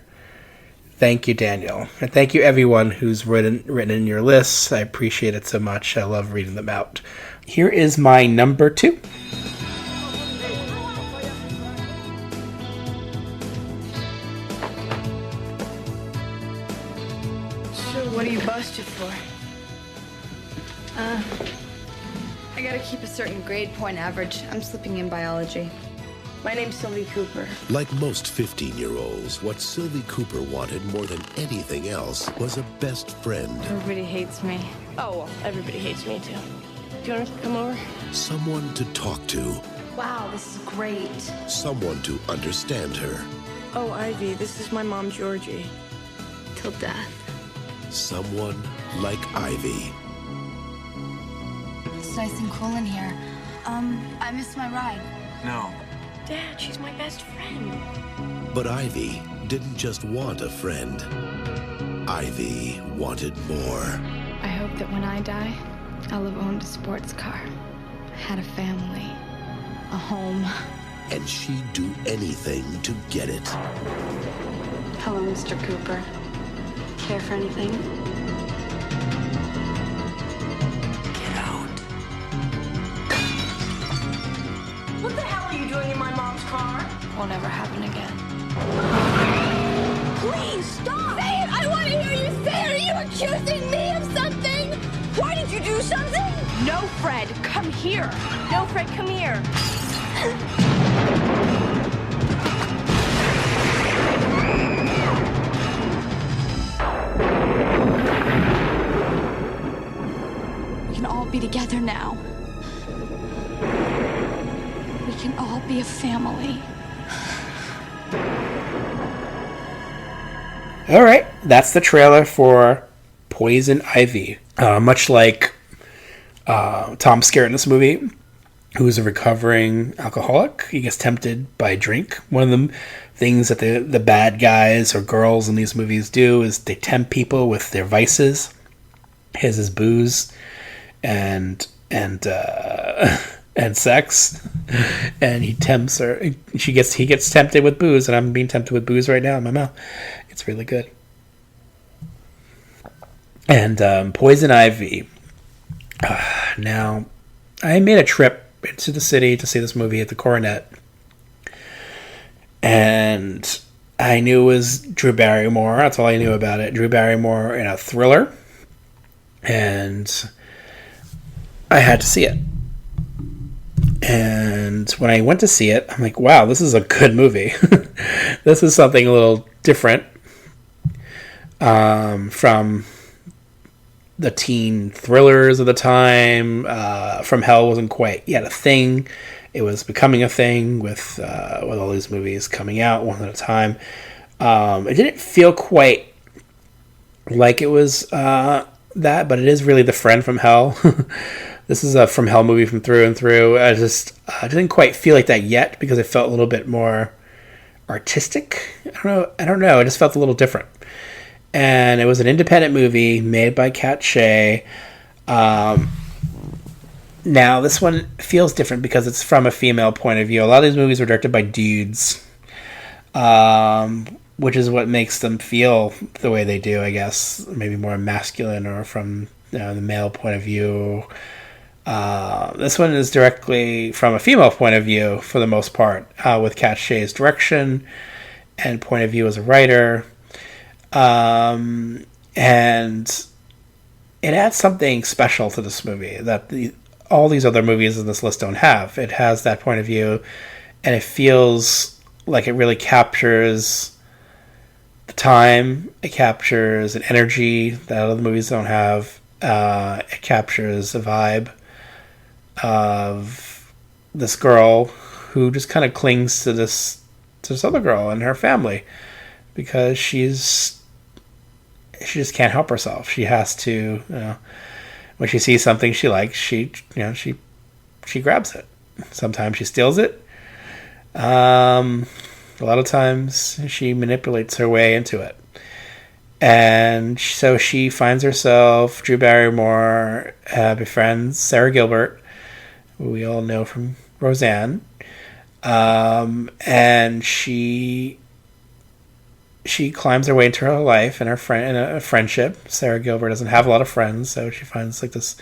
Thank you, Daniel. And thank you, everyone who's written in your lists. I appreciate it so much. I love reading them out. Here is my number 2. What are you busted for? I gotta keep a certain grade point average. I'm slipping in biology. My name's Sylvie Cooper. Like most 15-year-olds, what Sylvie Cooper wanted more than anything else was a best friend. Everybody hates me. Oh, well, everybody hates me too. Do you want to come over? Someone to talk to. Wow, this is great. Someone to understand her. Oh, Ivy, this is my mom, Georgie. Till death. Someone like Ivy. It's nice and cool in here. I missed my ride. No. Dad, she's my best friend. But Ivy didn't just want a friend. Ivy wanted more. I hope that when I die, I'll have owned a sports car, had a family, a home. And she'd do anything to get it. Hello, Mr. Cooper. Care for anything? Get out. What the hell are you doing in my mom's car? Won't ever happen again. Please, stop! Say it! I want to hear you say it! Are you accusing me of something? Why did you do something? No, Fred, come here. No, Fred, come here. We can all be together now. We can all be a family. All right, that's the trailer for Poison Ivy. Much like Tom Skerritt in this movie, who is a recovering alcoholic. He gets tempted by drink. One of the things that the bad guys or girls in these movies do is they tempt people with their vices. His is booze and sex, and he tempts her. He gets tempted with booze, and I'm being tempted with booze right now in my mouth. It's really good. And Poison Ivy. Now, I made a trip into the city to see this movie at the Coronet, and I knew it was Drew Barrymore. That's all I knew about it. Drew Barrymore in a thriller, and I had to see it. And when I went to see it, I'm like, wow, this is a good movie. This is something a little different from the teen thrillers of the time. From Hell wasn't quite yet a thing. It was becoming a thing with all these movies coming out one at a time. It didn't feel quite like it was that, but it is really the friend from Hell. This is a From Hell movie from through and through. I didn't quite feel like that yet because it felt a little bit more artistic. I don't know. It just felt a little different. And it was an independent movie made by Kat Shea. Now, this one feels different because it's from a female point of view. A lot of these movies were directed by dudes, which is what makes them feel the way they do, I guess. Maybe more masculine or from the male point of view. This one is directly from a female point of view for the most part, with Kat Shea's direction and point of view as a writer. And it adds something special to this movie that all these other movies in this list don't have. It has that point of view, and it feels like it really captures the time. It captures an energy that other movies don't have. It captures the vibe of this girl who just kind of clings to this other girl and her family because she just can't help herself. She has to, when she sees something she likes, she grabs it. Sometimes she steals it. A lot of times she manipulates her way into it. And so she finds herself, Drew Barrymore befriends Sarah Gilbert, who we all know from Roseanne. And she climbs her way into her life and a friendship. Sarah Gilbert doesn't have a lot of friends, so she finds like this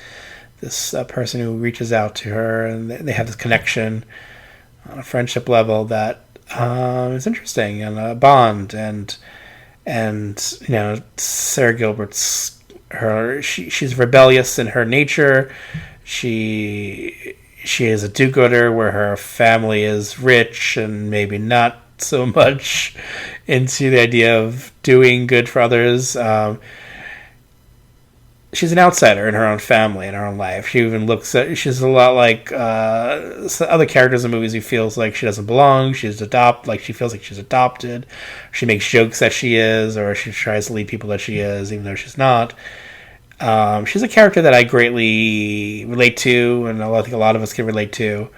person who reaches out to her, and they have this connection on a friendship level that is interesting, and a bond, and Sarah Gilbert's she's rebellious in her nature. She is a do-gooder where her family is rich and maybe not so much into the idea of doing good for others. She's an outsider in her own family, in her own life. She even she's a lot like other characters in movies who feels like she doesn't belong. She feels like she's adopted. She makes jokes that she is, or she tries to lead people that she is, even though she's not. She's a character that I greatly relate to, and I think a lot of us can relate to.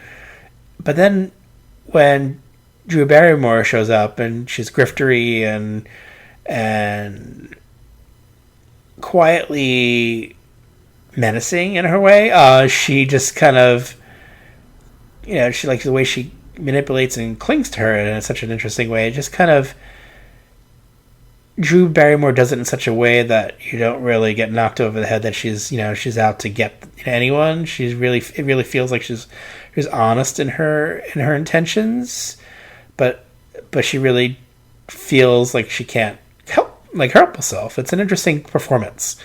But then when Drew Barrymore shows up, and she's griftery and quietly menacing in her way, she just kind of, she likes the way she manipulates and clings to her in such an interesting way. It just kind of, Drew Barrymore does it in such a way that you don't really get knocked over the head that she's out to get anyone. It really feels like she's honest in her intentions, but she really feels like she can't help herself. It's an interesting performance.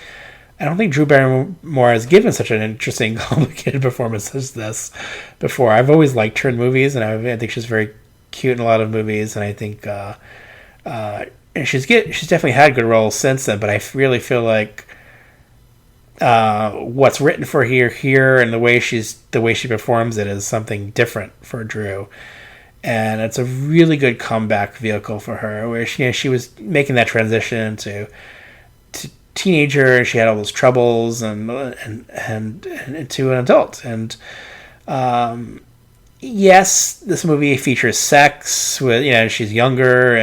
I don't think Drew Barrymore has given such an interesting, complicated performance as this before. I've always liked her in movies, and I think she's very cute in a lot of movies, and I think and she's definitely had good roles since then, but I really feel like what's written for here and the way she performs it is something different for Drew. And it's a really good comeback vehicle for her, where she was making that transition to teenager. She had all those troubles and to an adult. And yes, this movie features sex with she's younger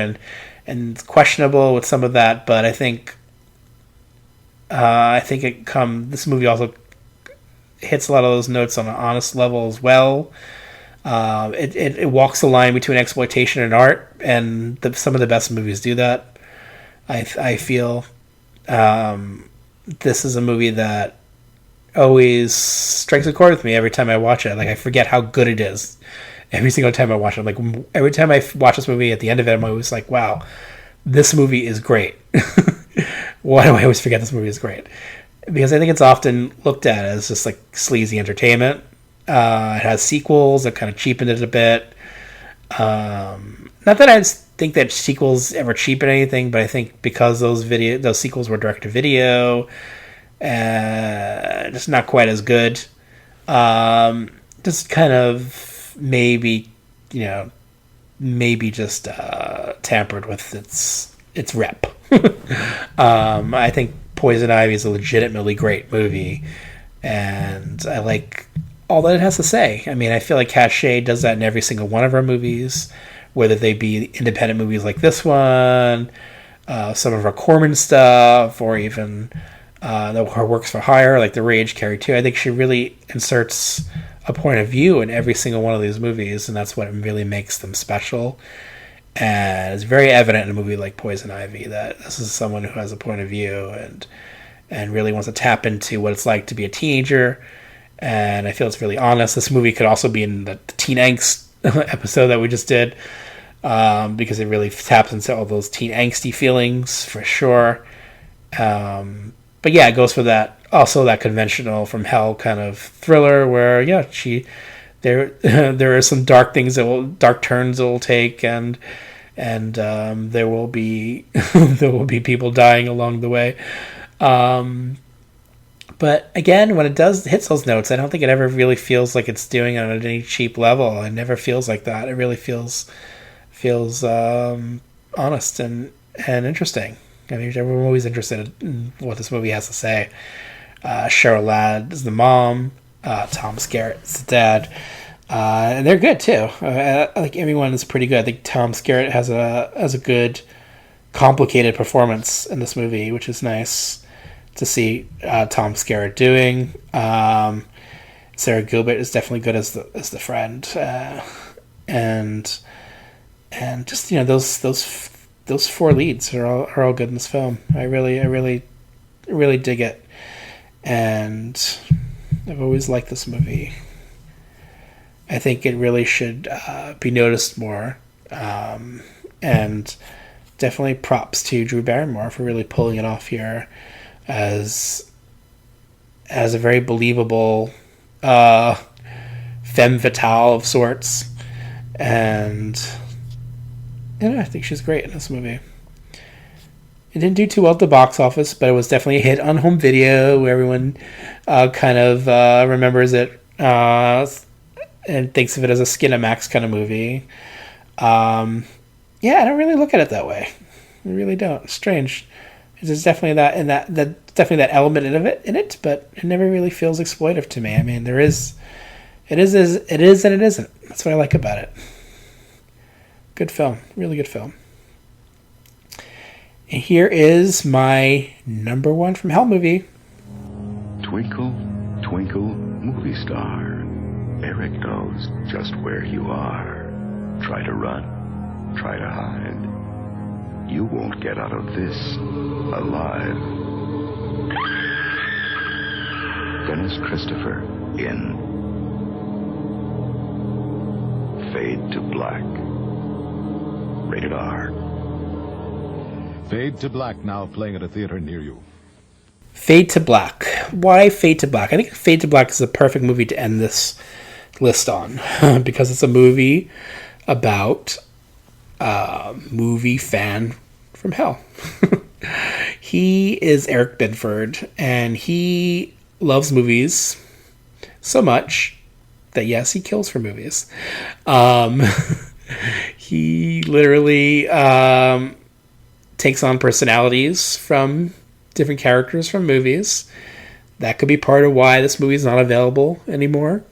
and questionable with some of that, but I think this movie also hits a lot of those notes on an honest level as well. It walks the line between exploitation and art, and some of the best movies do that. I feel this is a movie that always strikes a chord with me every time I watch it. Like, I forget how good it is every single time I watch it. Like, every time I watch this movie, at the end of it, I'm always like, wow, this movie is great. Why do I always forget this movie is great? Because I think it's often looked at as just like sleazy entertainment. It has sequels that kind of cheapened it a bit. Not that I think that sequels ever cheapen anything, but I think because those sequels were direct to video, just not quite as good. Just kind of maybe just tampered with its rep. I think Poison Ivy is a legitimately great movie, and I like all that it has to say. I mean, I feel like Cache does that in every single one of her movies, whether they be independent movies like this one, some of her Corman stuff, or even her works for hire, like The Rage, Carrie 2. I think she really inserts a point of view in every single one of these movies, and that's what really makes them special. And it's very evident in a movie like Poison Ivy that this is someone who has a point of view and really wants to tap into what it's like to be a teenager. And I feel it's really honest. This movie could also be in the teen angst episode that we just did, because it really taps into all those teen angsty feelings for sure. But yeah, it goes for that conventional from hell kind of thriller where there are some dark things dark turns it will take, and there will be people dying along the way. But again, when it hits those notes, I don't think it ever really feels like it's doing it on any cheap level. It never feels like that. It really feels honest and interesting. I mean, everyone's always interested in what this movie has to say. Cheryl Ladd is the mom. Tom Skerritt is the dad. And they're good too. Like everyone is pretty good. I think Tom Skerritt has a good, complicated performance in this movie, which is nice to see Tom Skerritt doing. Sarah Gilbert is definitely good as the friend, and just those four leads are all good in this film. I really dig it, and I've always liked this movie. I think it really should be noticed more, and definitely props to Drew Barrymore for really pulling it off here as a very believable femme fatale of sorts, and I think she's great in this movie. It didn't do too well at the box office, but it was definitely a hit on home video, where everyone kind of remembers it and thinks of it as a Skinamax kind of movie. I don't really look at it that way. I really don't. It's strange. There's definitely definitely that element of it in it, but it never really feels exploitive to me. I mean, it is and it isn't. That's what I like about it. Good film, really good film. And here is my number one from Hell movie. Twinkle, twinkle, movie star. Eric knows just where you are. Try to run, try to hide. You won't get out of this alive. Dennis Christopher in Fade to Black. Rated R. Fade to Black, now playing at a theater near you. Fade to Black. Why Fade to Black? I think Fade to Black is the perfect movie to end this list on because it's a movie about a movie fan from hell. He is Eric Binford, and he loves movies so much that, yes, he kills for movies. He literally takes on personalities from different characters from movies. That could be part of why this movie is not available anymore.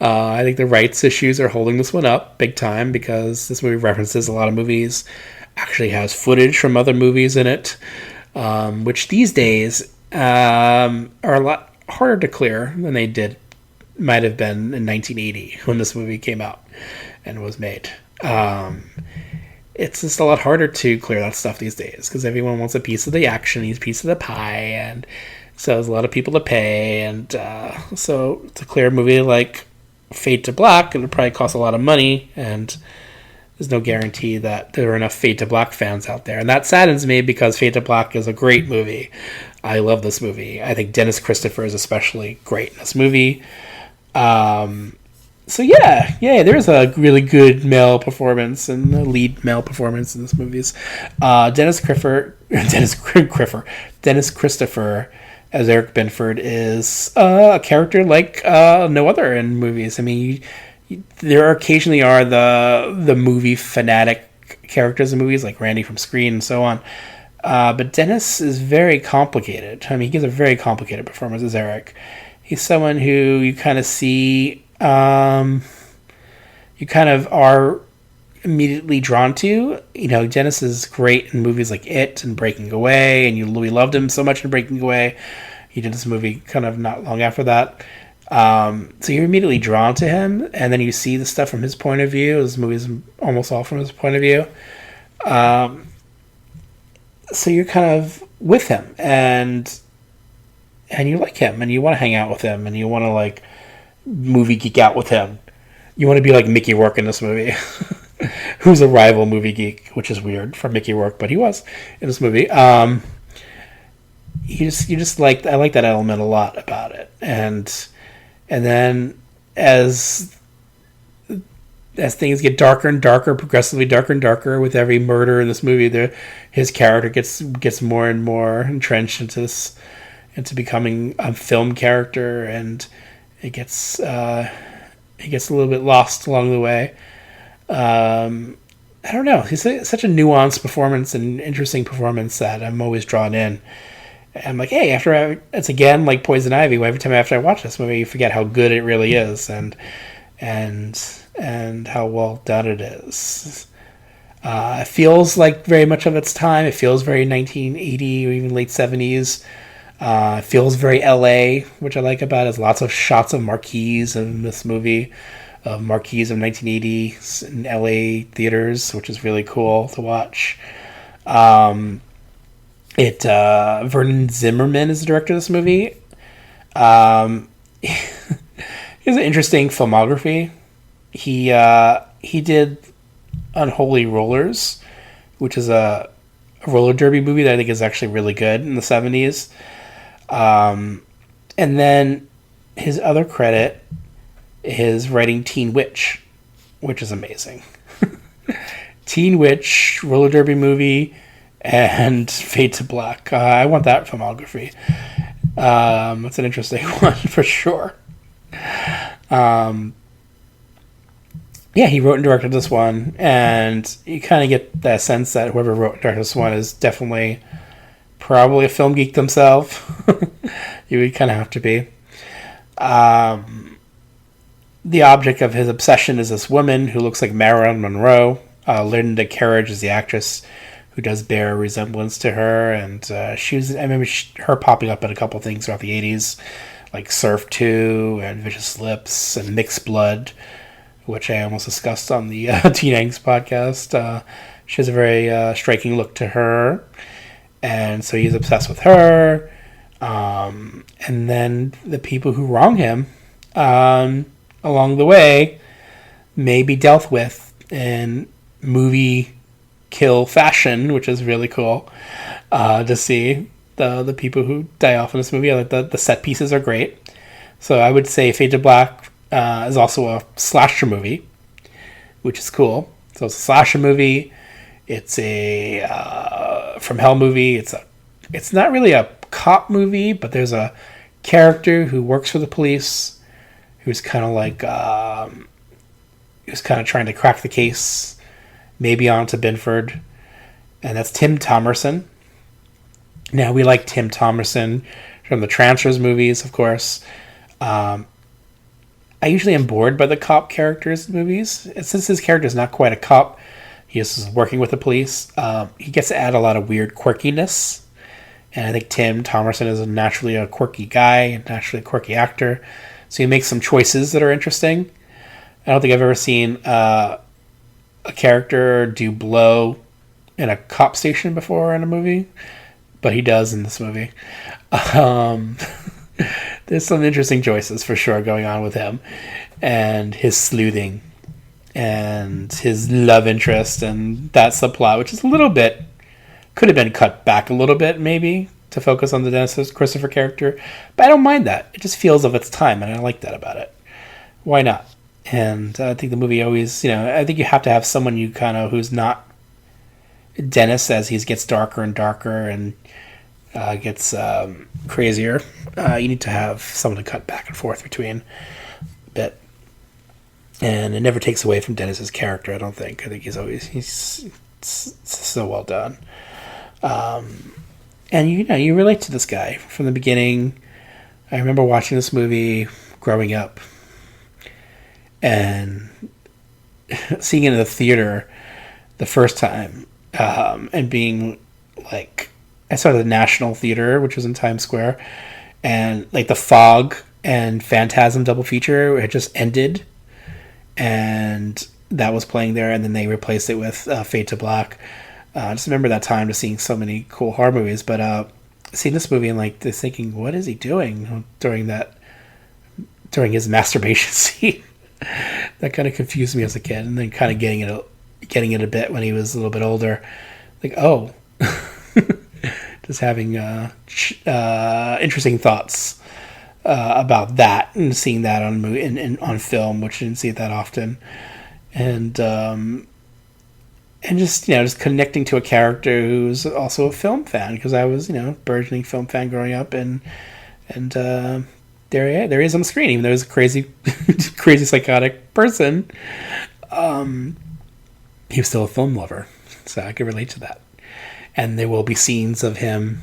I think the rights issues are holding this one up big time, because this movie references a lot of movies, actually has footage from other movies in it, which these days are a lot harder to clear than they might have been in 1980 when this movie came out and was made. It's just a lot harder to clear that stuff these days, because everyone wants a piece of the action, a piece of the pie, and so there's a lot of people to pay, and so to clear a movie like Fade to Black, it would probably cost a lot of money, and there's no guarantee that there are enough Fade to Black fans out there. And that saddens me, because Fade to Black is a great movie. I love this movie. I think Dennis Christopher is especially great in this movie. So there's a really good male performance, and the lead male performance in this movie is Dennis Christopher as Eric Binford is a character like no other in movies. I mean, there occasionally are the movie fanatic characters in movies like Randy from Screen and so on, but Dennis is very complicated. I mean, he gives a very complicated performance as Eric. He's someone who you kind of see, you kind of are immediately drawn to. You know, Dennis is great in movies like It and Breaking Away, and we loved him so much in Breaking Away. He did this movie kind of not long after that. So you're immediately drawn to him, and then you see the stuff from his point of view. This movie's almost all from his point of view. So you're kind of with him, and you like him, and you want to hang out with him, and you want to like movie geek out with him. You want to be like Mickey Rourke in this movie, who's a rival movie geek, which is weird for Mickey Rourke, but he was in this movie. I like that element a lot about it, and then as things get darker and darker, progressively darker and darker with every murder in this movie, his character gets more and more entrenched into becoming a film character, and it gets a little bit lost along the way. I don't know. He's such a nuanced performance and interesting performance that I'm always drawn in. I'm like, hey, it's again like Poison Ivy. Every time after I watch this movie, you forget how good it really is, and and how well done it is. It feels like very much of its time. It feels very 1980 or even late 70s. It feels very LA, which I like about it. There's lots of shots of marquees in this movie, of marquees of 1980 in LA theaters, which is really cool to watch. Vernon Zimmerman is the director of this movie. He has an interesting filmography. He did Unholy Rollers, which is a roller derby movie that I think is actually really good in the 70s. And then his other credit is writing Teen Witch, which is amazing. Teen Witch, roller derby movie, and Fade to Black. I want that filmography. That's an interesting one for sure. Yeah, he wrote and directed this one, and you kind of get that sense that whoever wrote and directed this one is definitely probably a film geek themselves. You would kind of have to be. The object of his obsession is this woman who looks like Marilyn Monroe. Linda Carriage is the actress who does bear a resemblance to her, and I remember her popping up in a couple things throughout the 80s, like Surf 2 and Vicious Lips and Mixed Blood, which I almost discussed on the Teen Angst podcast. She has a very striking look to her, and so he's obsessed with her. And then the people who wrong him along the way may be dealt with in movie kill fashion, which is really cool to see the people who die off in this movie. The set pieces are great. So I would say Fade to Black is also a slasher movie, which is cool. So it's a slasher movie. It's a From Hell movie. It's not really a cop movie, but there's a character who works for the police who's kind of like who's kind of trying to crack the case, maybe onto Binford, and that's Tim Thomerson. Now, we like Tim Thomerson from the Transfers movies, of course. I usually am bored by the cop characters in movies. And since his character is not quite a cop, he is working with the police, he gets to add a lot of weird quirkiness. And I think Tim Thomerson is naturally a quirky guy, and naturally a quirky actor. So he makes some choices that are interesting. I don't think I've ever seen a character do blow in a cop station before in a movie, but he does in this movie. There's some interesting choices for sure going on with him, and his sleuthing, and his love interest, and that subplot, which is a little bit, could have been cut back a little bit maybe to focus on the Dennis Christopher character, but I don't mind that. It just feels of its time, and I like that about it. Why not? And I think the movie always, I think you have to have someone you kind of, who's not Dennis as he gets darker and darker and gets crazier. You need to have someone to cut back and forth between a bit. And it never takes away from Dennis's character, I don't think. I think he's so well done. And you relate to this guy from the beginning. I remember watching this movie growing up and seeing it in the theater the first time, and being like, I saw it at the National Theater, which was in Times Square, and like the Fog and Phantasm double feature had just ended, and that was playing there, and then they replaced it with Fade to Black. I just remember that time, just seeing so many cool horror movies, but seeing this movie and like just thinking, what is he doing during his masturbation scene? That kind of confused me as a kid, and then kind of getting it a bit when he was a little bit older. Like, oh, just having interesting thoughts about that, and seeing that on film, which I didn't see it that often, and just connecting to a character who's also a film fan, because I was burgeoning film fan growing up, and there he is on the screen, even though he's a crazy psychotic person. He was still a film lover, so I could relate to that. And there will be scenes of him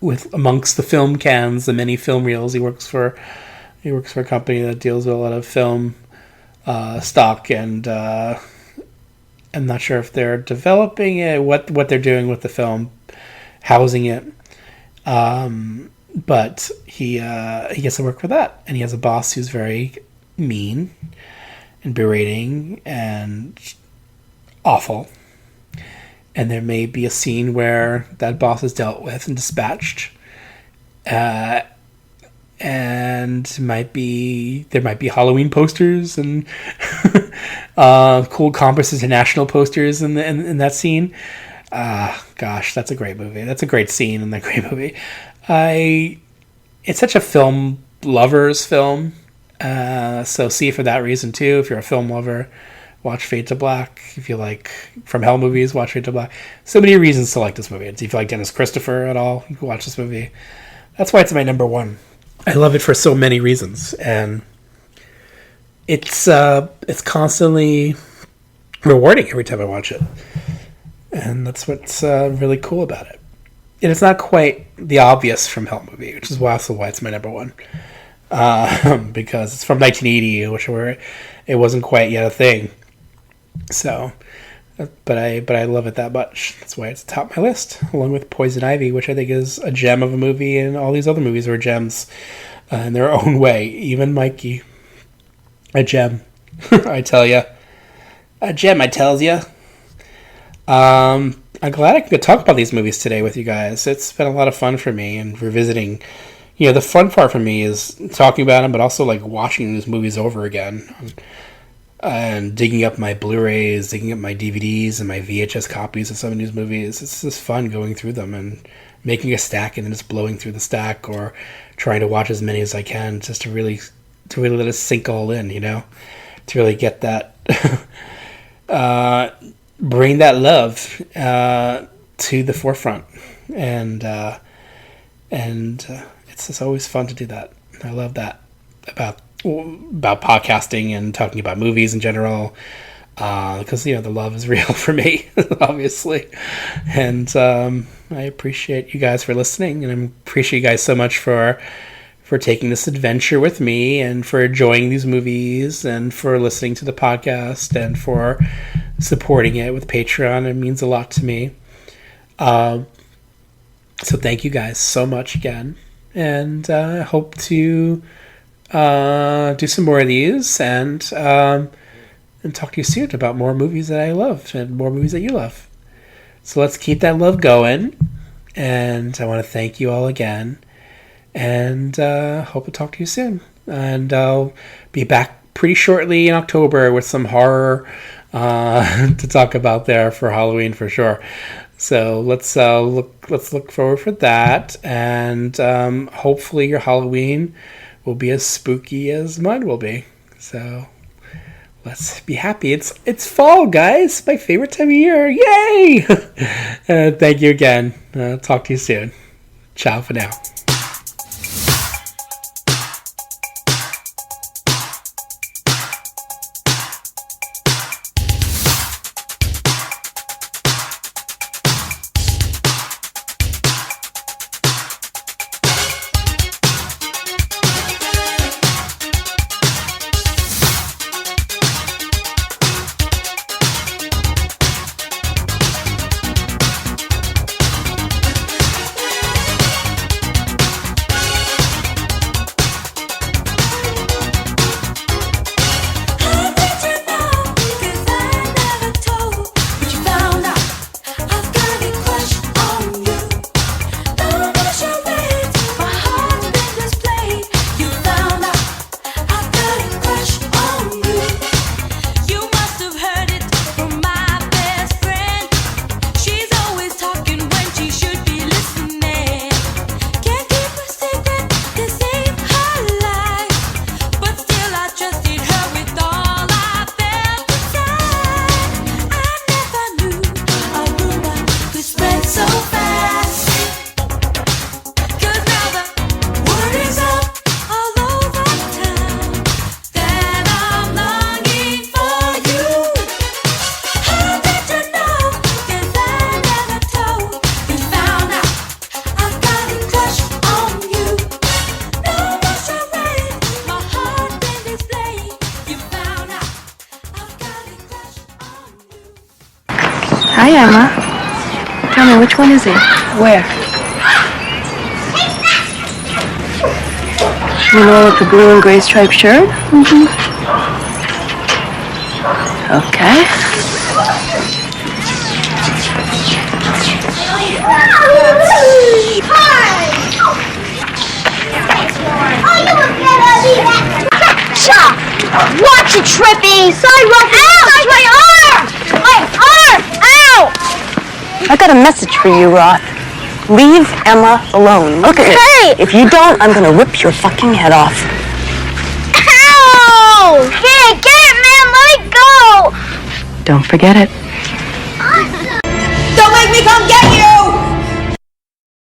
with amongst the film cans, the many film reels. He works for He works for a company that deals with a lot of film stock, and I'm not sure if they're developing it, what they're doing with the film, housing it. But he gets to work for that, and he has a boss who's very mean and berating and awful. And there may be a scene where that boss is dealt with and dispatched. And there might be Halloween posters and cool Compass International posters in that scene. Gosh, that's a great movie. That's a great scene in that great movie. It's such a film lover's film. So see it for that reason too. If you're a film lover, watch Fade to Black. If you like From Hell movies, watch Fade to Black. So many reasons to like this movie. If you like Dennis Christopher at all, you can watch this movie. That's why it's my number one. I love it for so many reasons, and it's constantly rewarding every time I watch it, and that's what's really cool about it. And it's not quite the obvious From Hell movie, which is also why it's my number one, because it's from 1980, which it wasn't quite yet a thing. So, but I love it that much. That's why it's atop my list, along with Poison Ivy, which I think is a gem of a movie, and all these other movies are gems in their own way. Even Mikey, a gem, I tell ya, a gem, I tells ya. I'm glad I could talk about these movies today with you guys. It's been a lot of fun for me, and revisiting. The fun part for me is talking about them, but also like watching these movies over again. And digging up my Blu-rays, digging up my DVDs and my VHS copies of some of these movies. It's just fun going through them and making a stack and then just blowing through the stack, or trying to watch as many as I can just to really let it sink all in, to really get that, bring that love to the forefront. And it's just always fun to do that. I love that about podcasting and talking about movies in general, because the love is real for me, obviously, and I appreciate you guys for listening, and I appreciate you guys so much for taking this adventure with me, and for enjoying these movies, and for listening to the podcast, and for supporting it with Patreon. It means a lot to me. So thank you guys so much again, and I hope to do some more of these, and talk to you soon about more movies that I love and more movies that you love. So let's keep that love going, and I want to thank you all again, and hope to talk to you soon. And I'll be back pretty shortly in October with some horror to talk about there for Halloween for sure. So let's look forward for that, and hopefully your Halloween will be as spooky as mine will be. So let's be happy. It's fall, guys. My favorite time of year. Yay! Thank you again. Talk to you soon. Ciao for now. Hi, Emma. Tell me, which one is he? Where? You know, with the blue and gray striped shirt? Mm-hmm. Okay. Watch it, Trippy! Sidewalk! Ow! My arm! My arm! Ow! I got a message for you, Roth. Leave Emma alone. Look at me. If you don't, I'm gonna rip your fucking head off. Ow! Hey, get it, man! Let it go! Don't forget it. Don't make me come get